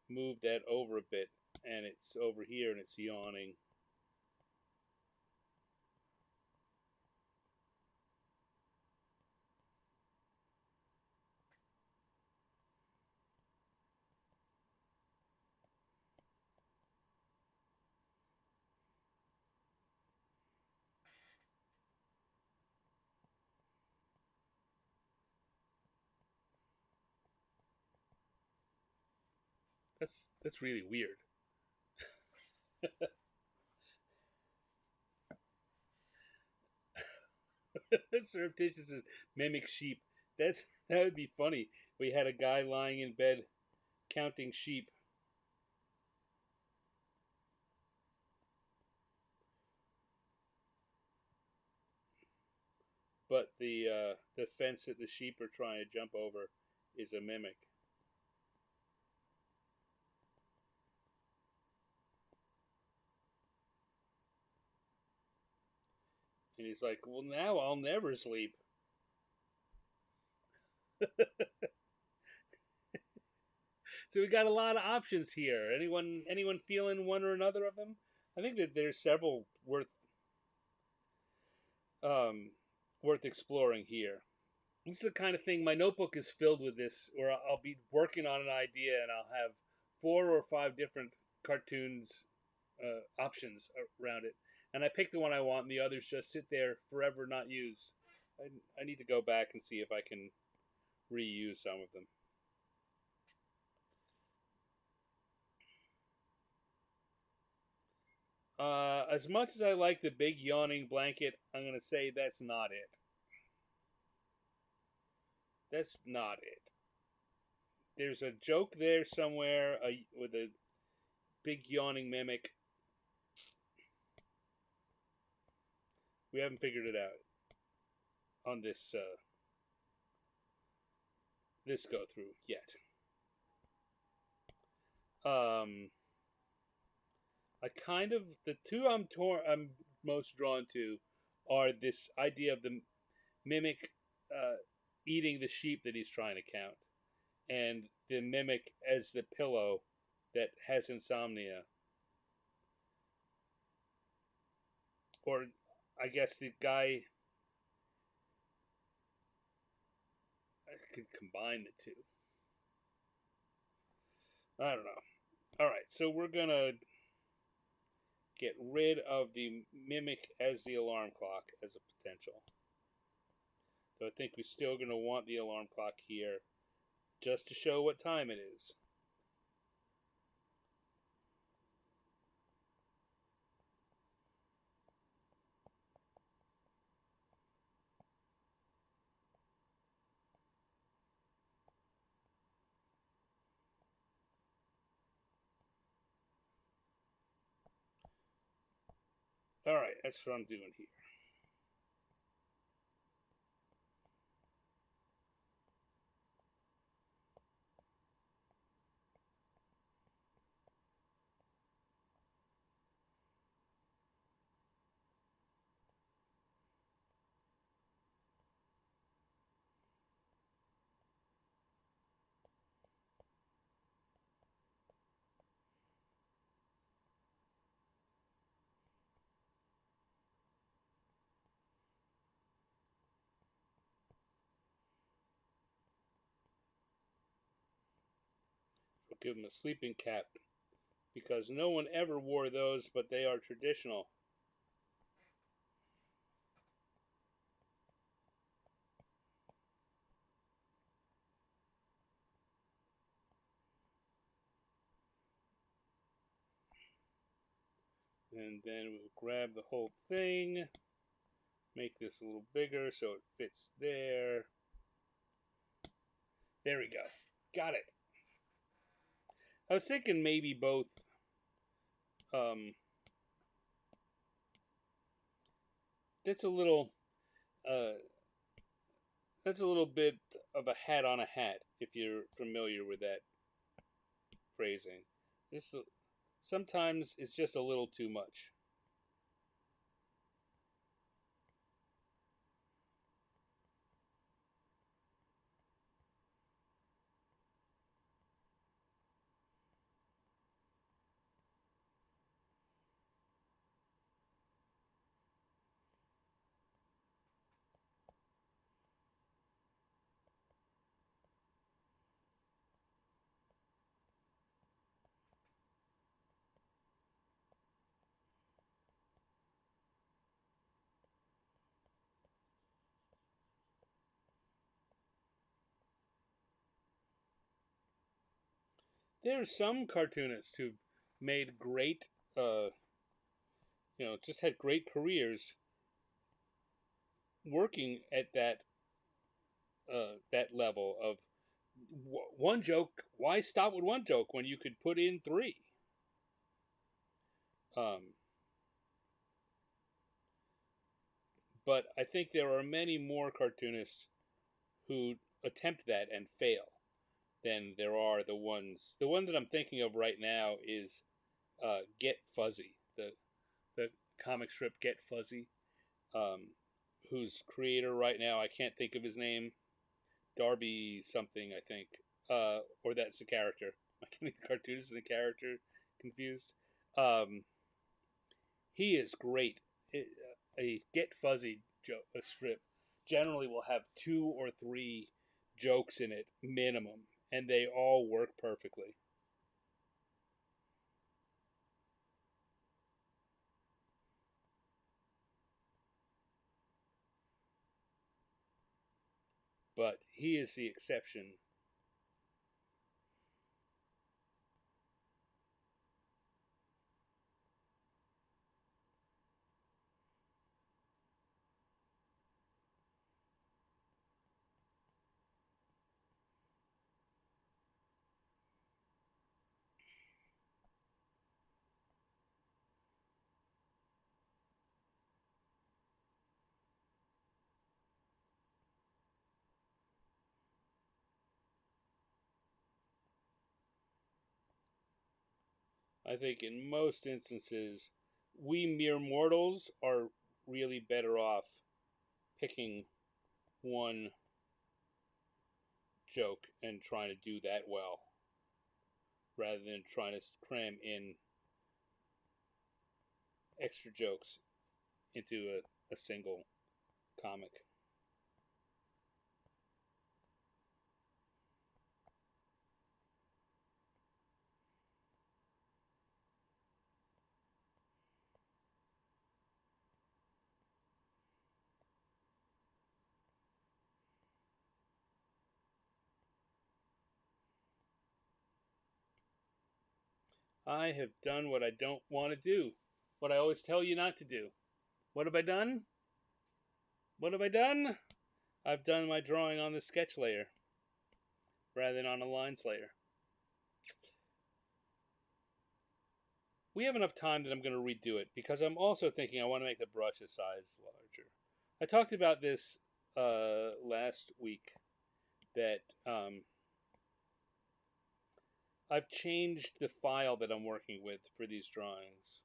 move that over a bit and it's over here and it's yawning? That's really weird. Surreptitious is mimic sheep. That would be funny. We had a guy lying in bed counting sheep. But the fence that the sheep are trying to jump over is a mimic. And he's like, "Well, now I'll never sleep." So we got a lot of options here. Anyone feeling one or another of them? I think that there's several um, worth exploring here. This is the kind of thing, my notebook is filled with this, where I'll be working on an idea and I'll have 4 or 5 different cartoons options around it, and I pick the one I want, and the others just sit there forever not used. I need to go back and see if I can reuse some of them. As much as I like the big yawning blanket, I'm gonna say that's not it. That's not it. There's a joke there somewhere with a big yawning mimic. We haven't figured it out on this go through yet. Um, I kind of the two I'm most drawn to are this idea of the mimic uh, eating the sheep that he's trying to count, and the mimic as the pillow that has insomnia, or I guess the guy. I could combine the two. I don't know. All right, so we're gonna get rid of the mimic as the alarm clock as a potential. So I think we're still gonna want the alarm clock here just to show what time it is. All right, that's what I'm doing here. We'll give him a sleeping cap because no one ever wore those, but they are traditional. And then we'll grab the whole thing, make this a little bigger so it fits there. There we go. Got it. I was thinking maybe both. Um, that's a little. Uh, that's a little bit of a hat on a hat if you're familiar with that phrasing. This sometimes it's just a little too much. There are some cartoonists who've made great, uh, just had great careers working at that level of One joke. Why stop with one joke when you could put in three? Um, but I think there are many more cartoonists who attempt that and fail than there are the ones. The one that I'm thinking of right now is Get Fuzzy, the comic strip Get Fuzzy, um, whose creator right now I can't think of his name. Darby something, I think, or that's the character. I can the cartoonist and the character confused. Um, he is great. A Get Fuzzy a strip generally will have two or three jokes in it minimum, and they all work perfectly. But he is the exception. I think in most instances, we mere mortals are really better off picking one joke and trying to do that well rather than trying to cram in extra jokes into a single comic. I have done what I don't want to do, what I always tell you not to do. What have I done? What have I done? I've done my drawing on the sketch layer rather than on a line slayer. We have enough time that I'm going to redo it because I'm also thinking I want to make the brush size larger. I talked about this last week that I've changed the file that I'm working with for these drawings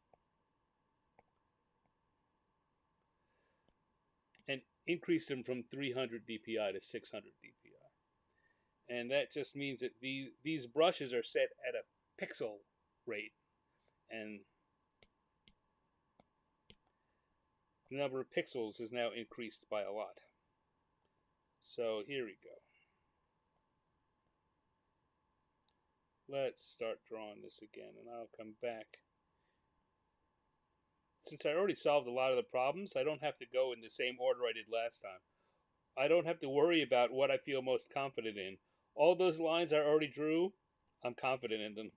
and increased them from 300 dpi to 600 dpi. And that just means that these brushes are set at a pixel rate, and the number of pixels is now increased by a lot. So here we go. Let's start drawing this again, and I'll come back. Since I already solved a lot of the problems, I don't have to go in the same order I did last time. I don't have to worry about what I feel most confident in. All those lines I already drew, I'm confident in them.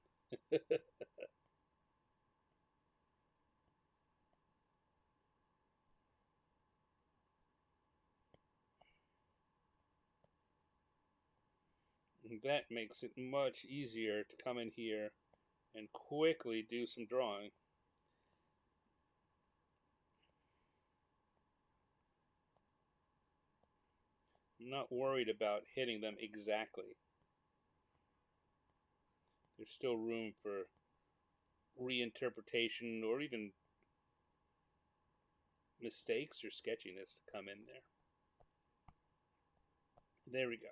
That makes it much easier to come in here and quickly do some drawing. I'm not worried about hitting them exactly. There's still room for reinterpretation or even mistakes or sketchiness to come in there. There we go.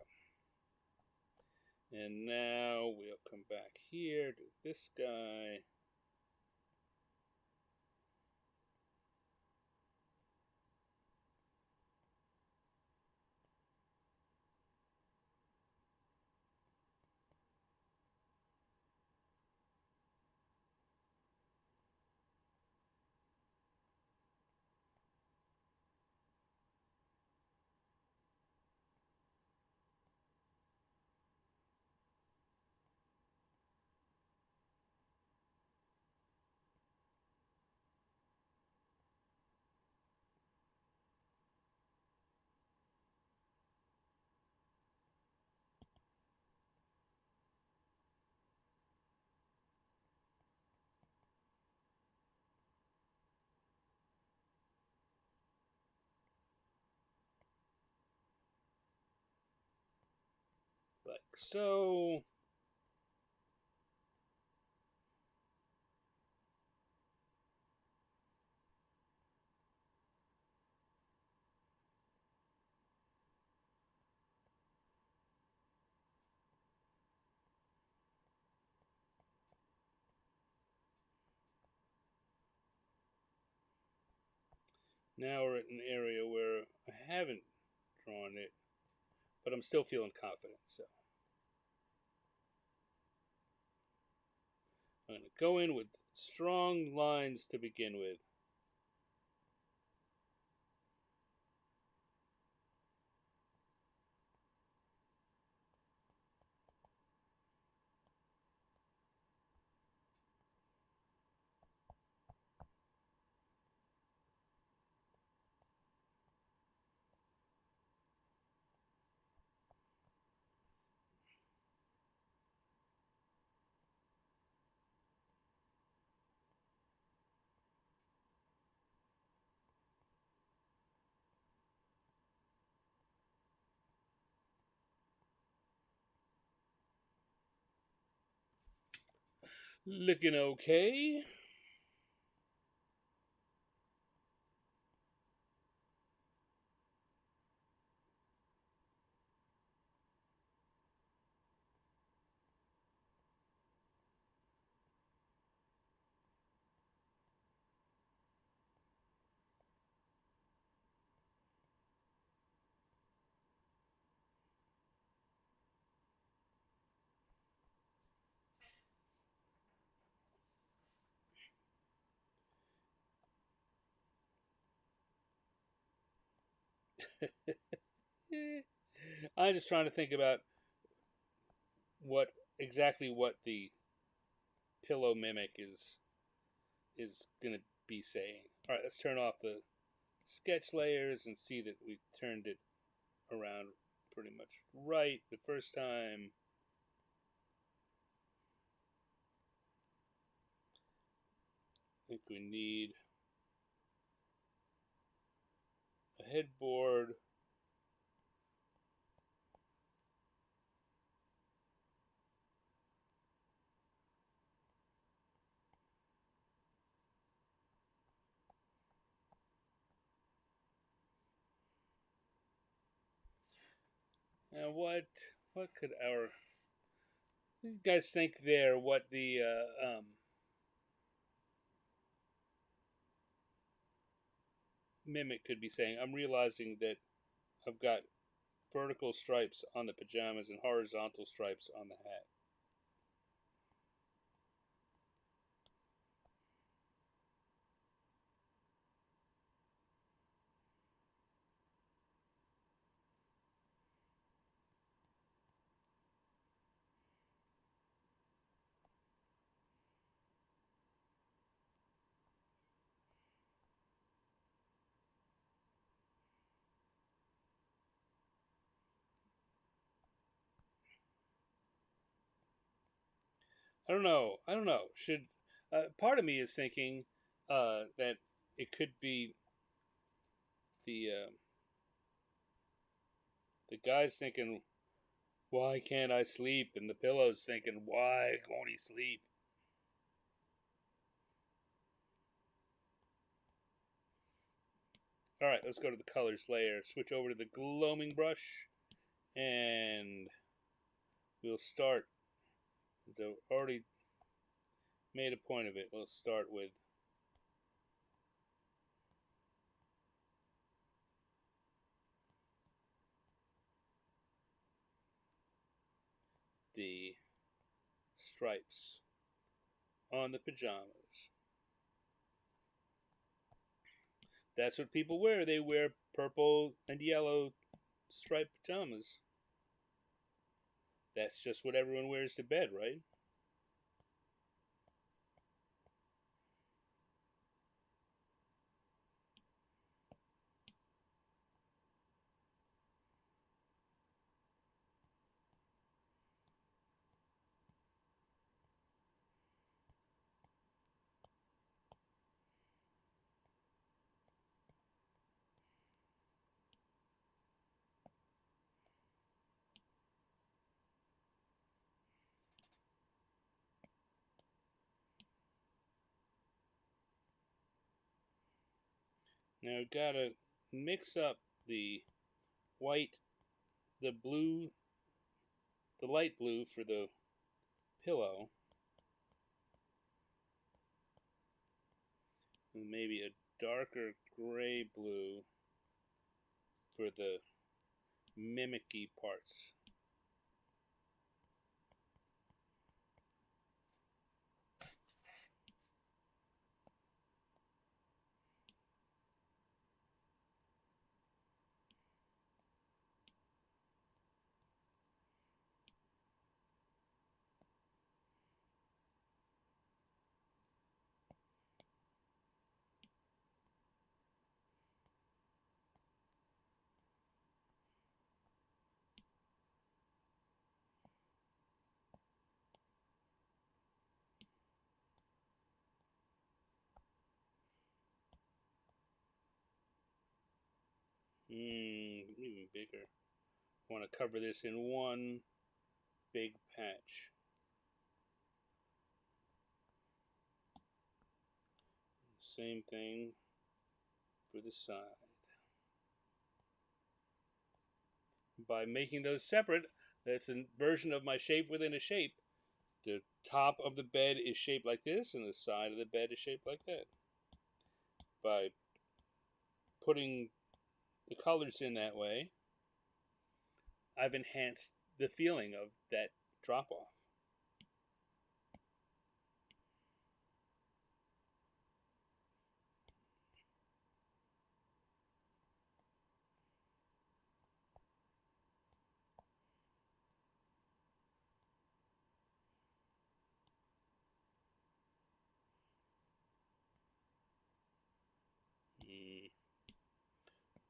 And now we'll come back here to this guy. So now we're at an area where I haven't drawn it, but I'm still feeling confident. So I'm going to go in with strong lines to begin with. Looking okay. I'm just trying to think about what exactly what the pillow mimic is going to be saying. All right, let's turn off the sketch layers and see that we turned it around pretty much right the first time. I think we need a headboard. Now, what could our you guys think there? What the mimic could be saying? I'm realizing that I've got vertical stripes on the pajamas and horizontal stripes on the hat. I don't know. I don't know. Should part of me is thinking that it could be the the guy's thinking, "Why can't I sleep?" and the pillow's thinking, "Why won't he sleep?" All right, let's go to the colors layer. Switch over to the gloaming brush, and we'll start. So already made a point of it. Let's start with the stripes on the pajamas. That's what people wear. They wear purple and yellow striped pajamas. That's just what everyone wears to bed, right? Now gotta mix up the white, the blue, the light blue for the pillow, and maybe a darker gray blue for the mimicky parts. Even bigger. I want to cover this in one big patch. Same thing for the side. By making those separate, that's a version of my shape within a shape. The top of the bed is shaped like this, and the side of the bed is shaped like that. By putting the colors in that way, I've enhanced the feeling of that drop off.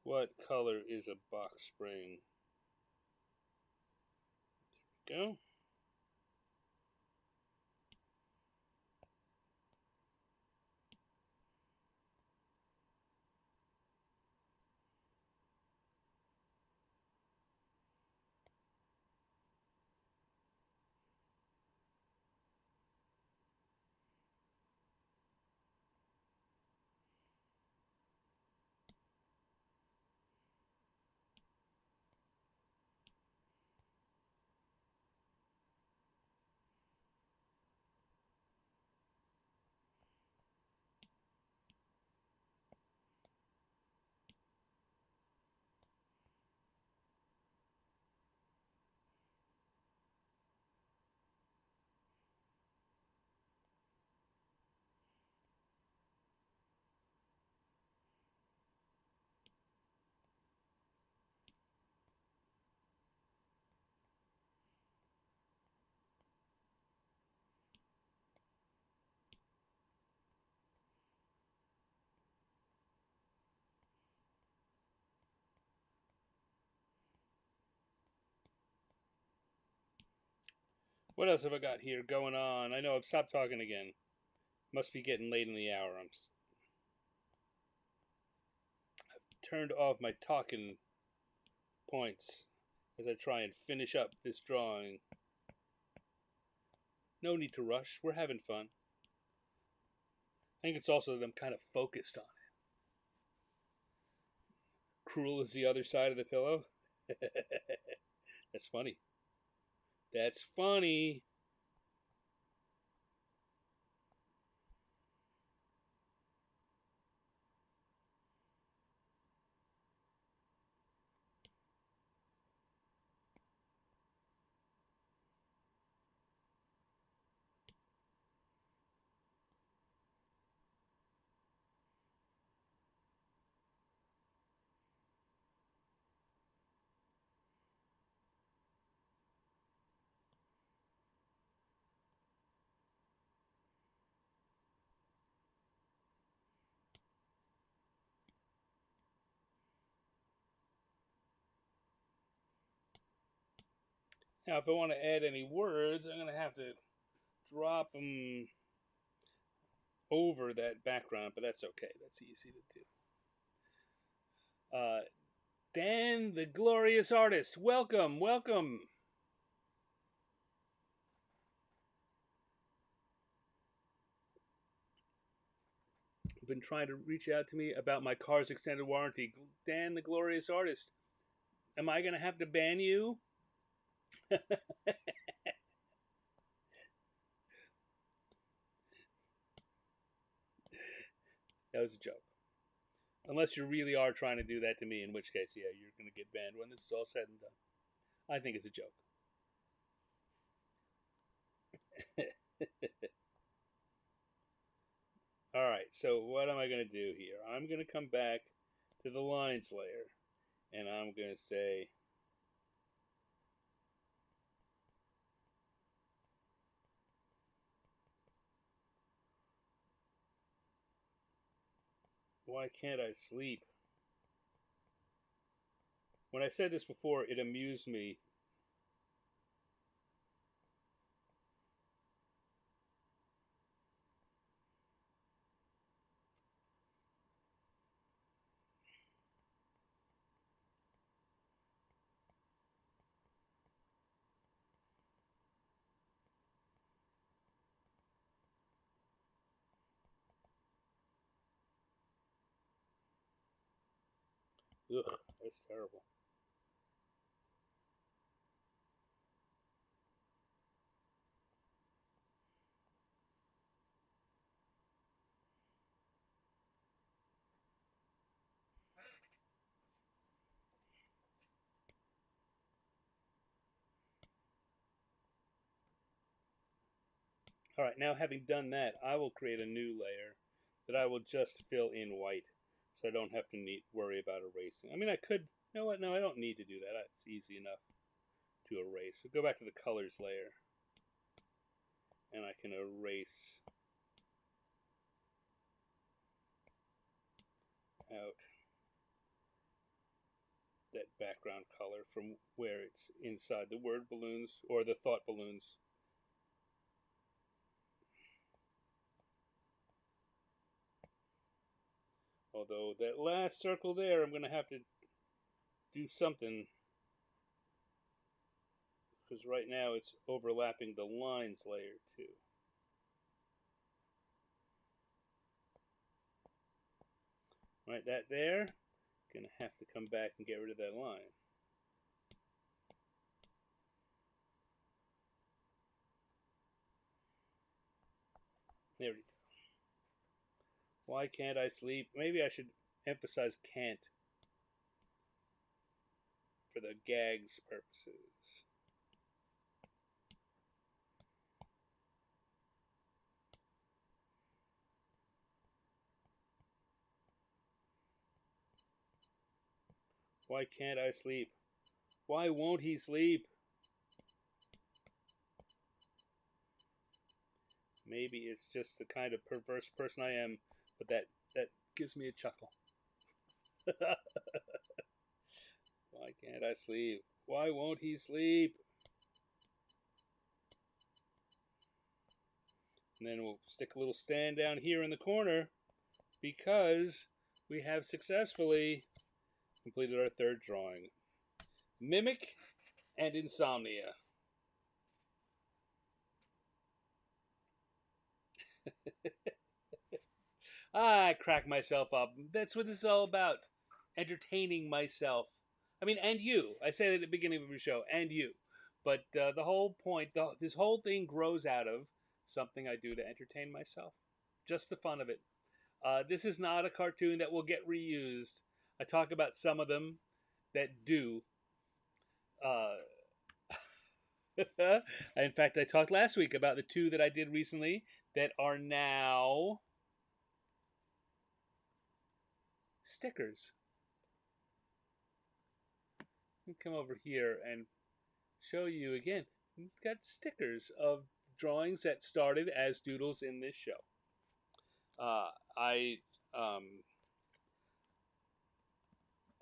What color is a box spring? There we go. What else have I got here going on? I know I've stopped talking again. Must be getting late in the hour. I've turned off my talking points as I try and finish up this drawing. No need to rush. We're having fun. I think it's also that I'm kind of focused on it. Cruel is the other side of the pillow. That's funny. That's funny. Now, if I want to add any words, I'm going to have to drop them over that background, but that's okay. That's easy to do. Dan, the glorious artist, welcome, welcome. been trying to reach out to me about my car's extended warranty. Dan, the glorious artist, am I going to have to ban you? That was a joke. Unless you really are trying to do that to me, in which case, yeah, you're going to get banned when this is all said and done. I think it's a joke. All right, so what am I going to do here? I'm going to come back to the lines layer, and I'm going to say, why can't I sleep? When I said this before, it amused me. Ugh, that's terrible. All right, now having done that, I will create a new layer that I will just fill in white, so I don't have to worry about erasing. I mean, I could. You know what? No, I don't need to do that. It's easy enough to erase. So go back to the colors layer, and I can erase out that background color from where it's inside the word balloons or the thought balloons. Although that last circle there, I'm going to have to do something because right now it's overlapping the lines layer too. Right, that there, going to have to come back and get rid of that line. There we go. Why can't I sleep? Maybe I should emphasize can't for the gags purposes. Why can't I sleep? Why won't he sleep? Maybe it's just the kind of perverse person I am, but that gives me a chuckle. Why can't I sleep? Why won't he sleep? And then we'll stick a little stand down here in the corner because we have successfully completed our third drawing. Mimic and Insomnia. I crack myself up. That's what this is all about. Entertaining myself. I mean, and you. I say it at the beginning of your show, and you. But the whole point, this whole thing grows out of something I do to entertain myself. Just the fun of it. This is not a cartoon that will get reused. I talk about some of them that do. Uh, in fact, I talked last week about the two that I did recently that are now stickers. Let me come over here and show you again. We've got stickers of drawings that started as doodles in this show. Uh, I um,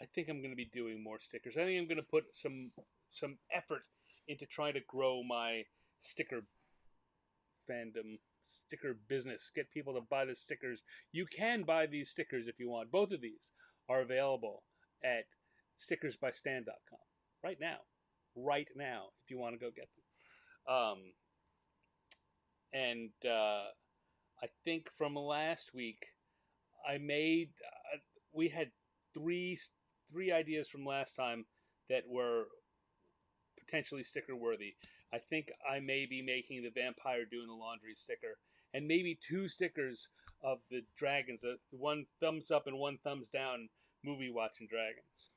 I think I'm going to be doing more stickers. I think I'm going to put some effort into trying to grow my sticker fandom, sticker business. Get people to buy the stickers. You can buy these stickers if you want. Both of these are available at stickersbyStan.com right now. Right now, if you want to go get them. And I think from last week, I made. We had three three ideas from last time that were potentially sticker worthy. I think I may be making the vampire doing the laundry sticker, and maybe two stickers of the dragons. One thumbs up and one thumbs down. Movie watching dragons.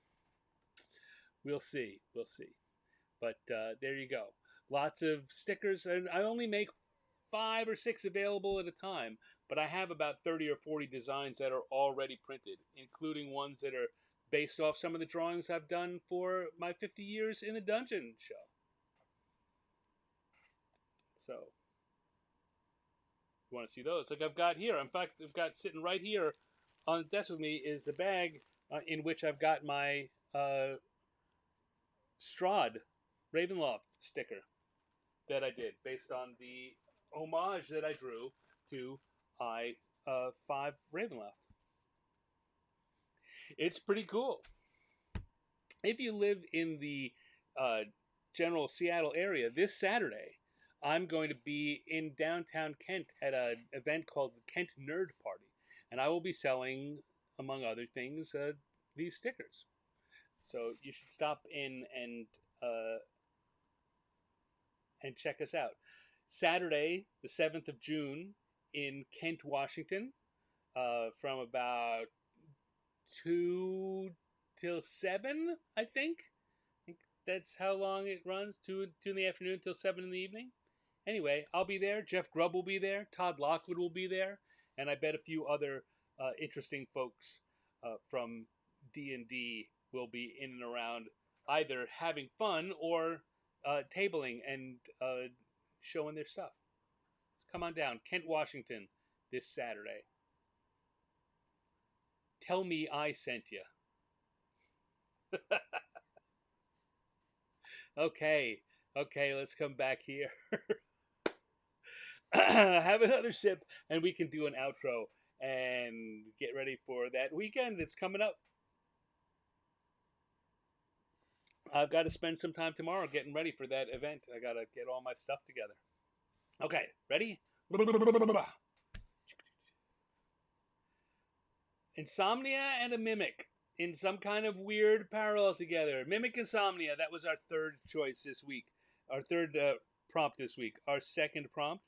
We'll see. We'll see. But there you go. Lots of stickers, and I only make 5 or 6 available at a time. But I have about 30 or 40 designs that are already printed, including ones that are based off some of the drawings I've done for my 50 years in the dungeon show. So, you want to see those? Like I've got here. In fact, I've got sitting right here on the desk with me is a bag in which I've got my Strahd Ravenloft sticker that I did based on the homage that I drew to I-5 Ravenloft. It's pretty cool. If you live in the general Seattle area, this Saturday, I'm going to be in downtown Kent at an event called the Kent Nerd Party, and I will be selling, among other things, these stickers. So you should stop in and check us out. Saturday, the 7th of June, in Kent, Washington, from about 2 till 7, I think. That's how long it runs, 2 in the afternoon till 7 in the evening. Anyway, I'll be there. Jeff Grubb will be there. Todd Lockwood will be there. And I bet a few other interesting folks from D&D will be in and around, either having fun or tabling and showing their stuff. So come on down. Kent, Washington, this Saturday. Tell me I sent you. Okay, let's come back here. Have another sip, and we can do an outro and get ready for that weekend that's coming up. I've got to spend some time tomorrow getting ready for that event. I got to get all my stuff together. Okay, ready? Insomnia and a mimic in some kind of weird parallel together. Mimic Insomnia, that was our third choice this week. Our third prompt this week. Our second prompt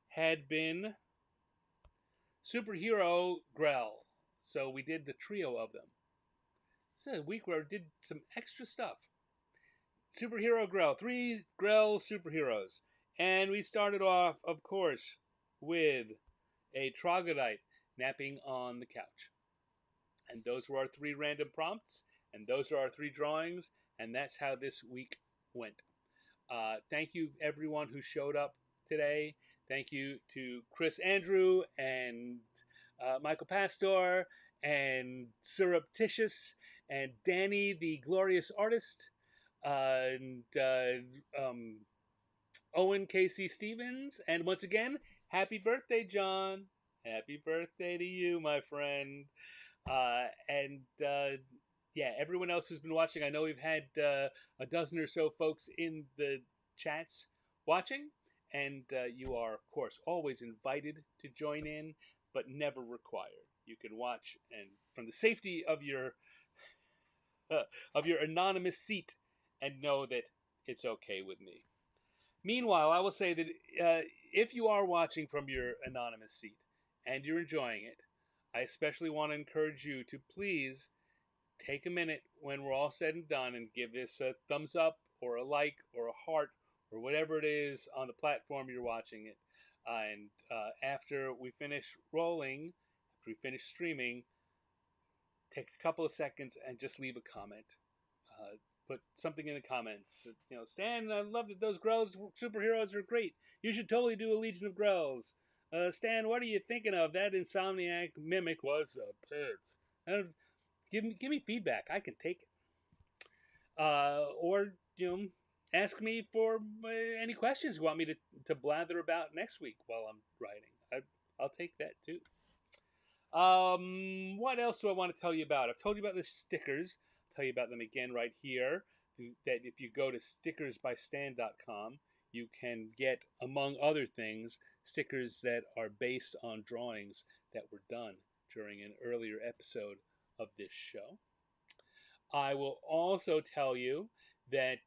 had been Superhero Grell. So we did the trio of them. It's a week where I did some extra stuff. Superhero Grell. 3 Grell Superheroes. And we started off, of course, with a Troglodyte napping on the couch. And those were our 3 random prompts. And those are our 3 drawings. And that's how this week went. Thank you, everyone who showed up today. Thank you to Chris Andrew and Michael Pastor and Surreptitious and Danny, the glorious artist, and Owen Casey Stevens. And once again, happy birthday, John. Happy birthday to you, my friend. Yeah, everyone else who's been watching, I know we've had a dozen or so folks in the chats watching. And you are, of course, always invited to join in, but never required. You can watch and from the safety of your anonymous seat and know that it's okay with me. Meanwhile, I will say that if you are watching from your anonymous seat and you're enjoying it, I especially want to encourage you to please take a minute when we're all said and done and give this a thumbs up or a like or a heart or whatever it is on the platform you're watching it. And after we finish rolling, after we finish streaming, take a couple of seconds and just leave a comment. Put something in the comments. You know, Stan, I love that those Grell superheroes are great. You should totally do a Legion of Grells. Stan, what are you thinking of? That Insomniac mimic was pits. Give me feedback. I can take it. Or ask me for any questions you want me to blather about next week while I'm writing. I'll take that too. What else do I want to tell you about? I've told you about the stickers. I'll tell you about them again right here. That if you go to stickersbystan.com, you can get, among other things, stickers that are based on drawings that were done during an earlier episode of this show. I will also tell you that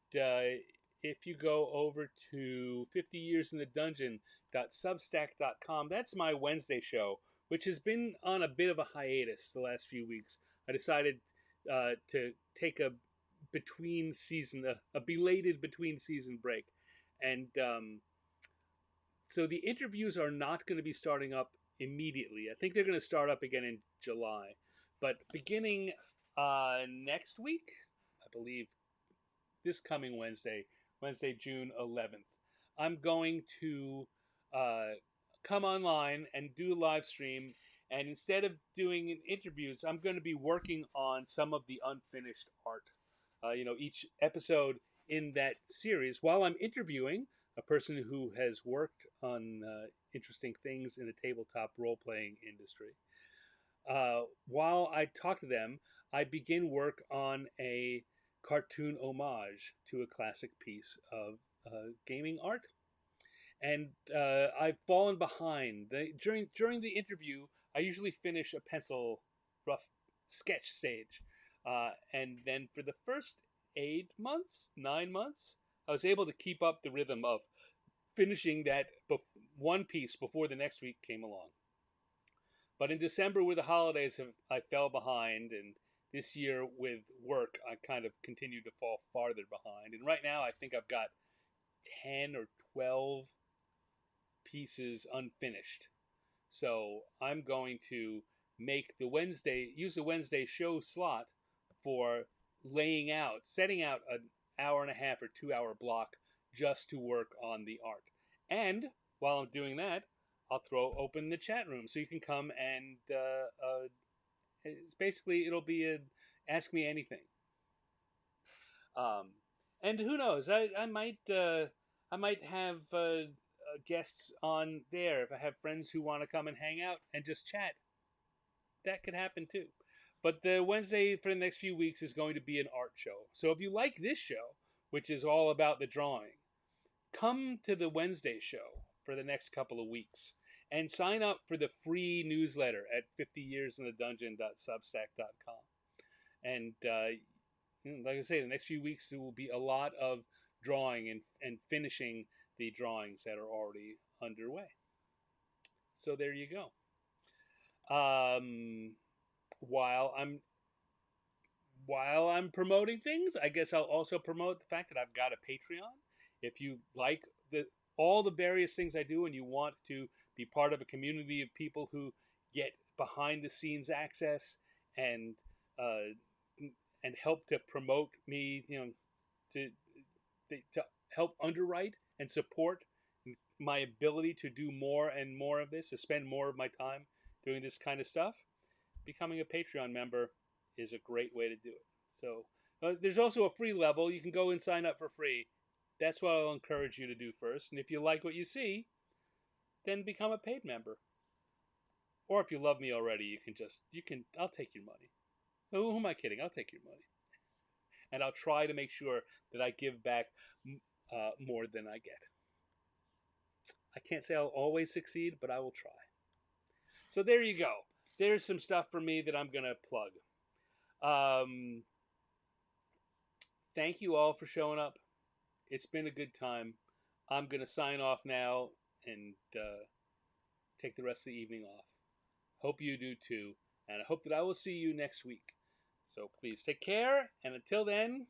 if you go over to 50 Years in the Dungeon.substack.com, that's my Wednesday show, which has been on a bit of a hiatus the last few weeks. I decided to take a belated between season break. And so the interviews are not going to be starting up immediately. I think they're going to start up again in July. But beginning next week, I believe this coming Wednesday, June 11th, I'm going to uh, come online and do a live stream. And instead of doing interviews, I'm going to be working on some of the unfinished art. Each episode in that series, while I'm interviewing a person who has worked on interesting things in the tabletop role playing industry, while I talk to them, I begin work on a cartoon homage to a classic piece of gaming art. And I've fallen behind. During the interview, I usually finish a pencil rough sketch stage, and then for the first 8 months, 9 months, I was able to keep up the rhythm of finishing that one piece before the next week came along. But in December, with the holidays, I fell behind, and this year with work, I kind of continued to fall farther behind. And right now, I think I've got 10 or 12 pieces unfinished. So I'm going to use the Wednesday show slot for setting out an hour and a half or 2 hour block just to work on the art. And while I'm doing that, I'll throw open the chat room so you can come and it'll be a ask me anything. And who knows? I might have guests on there if I have friends who want to come and hang out and just chat. That could happen too. But the Wednesday for the next few weeks is going to be an art show. So if you like this show, which is all about the drawing, come to the Wednesday show for the next couple of weeks and sign up for the free newsletter at 50yearsinthedungeon.substack.com. And like I say, the next few weeks there will be a lot of drawing and finishing the drawings that are already underway. So there you go. While I'm promoting things, I guess I'll also promote the fact that I've got a Patreon. If you like all the various things I do and you want to be part of a community of people who get behind the scenes access and help to promote me, to help underwrite and support my ability to do more and more of this, to spend more of my time doing this kind of stuff, becoming a Patreon member is a great way to do it. So there's also a free level. You can go and sign up for free. That's what I'll encourage you to do first. And if you like what you see, then become a paid member. Or if you love me already, I'll take your money. Who am I kidding? I'll take your money. And I'll try to make sure that I give back more than I get. I can't say I'll always succeed, but I will try. So there you go. There's some stuff for me that I'm going to plug. Thank you all for showing up. It's been a good time. I'm going to sign off now and take the rest of the evening off. Hope you do too. And I hope that I will see you next week. So please take care. And until then,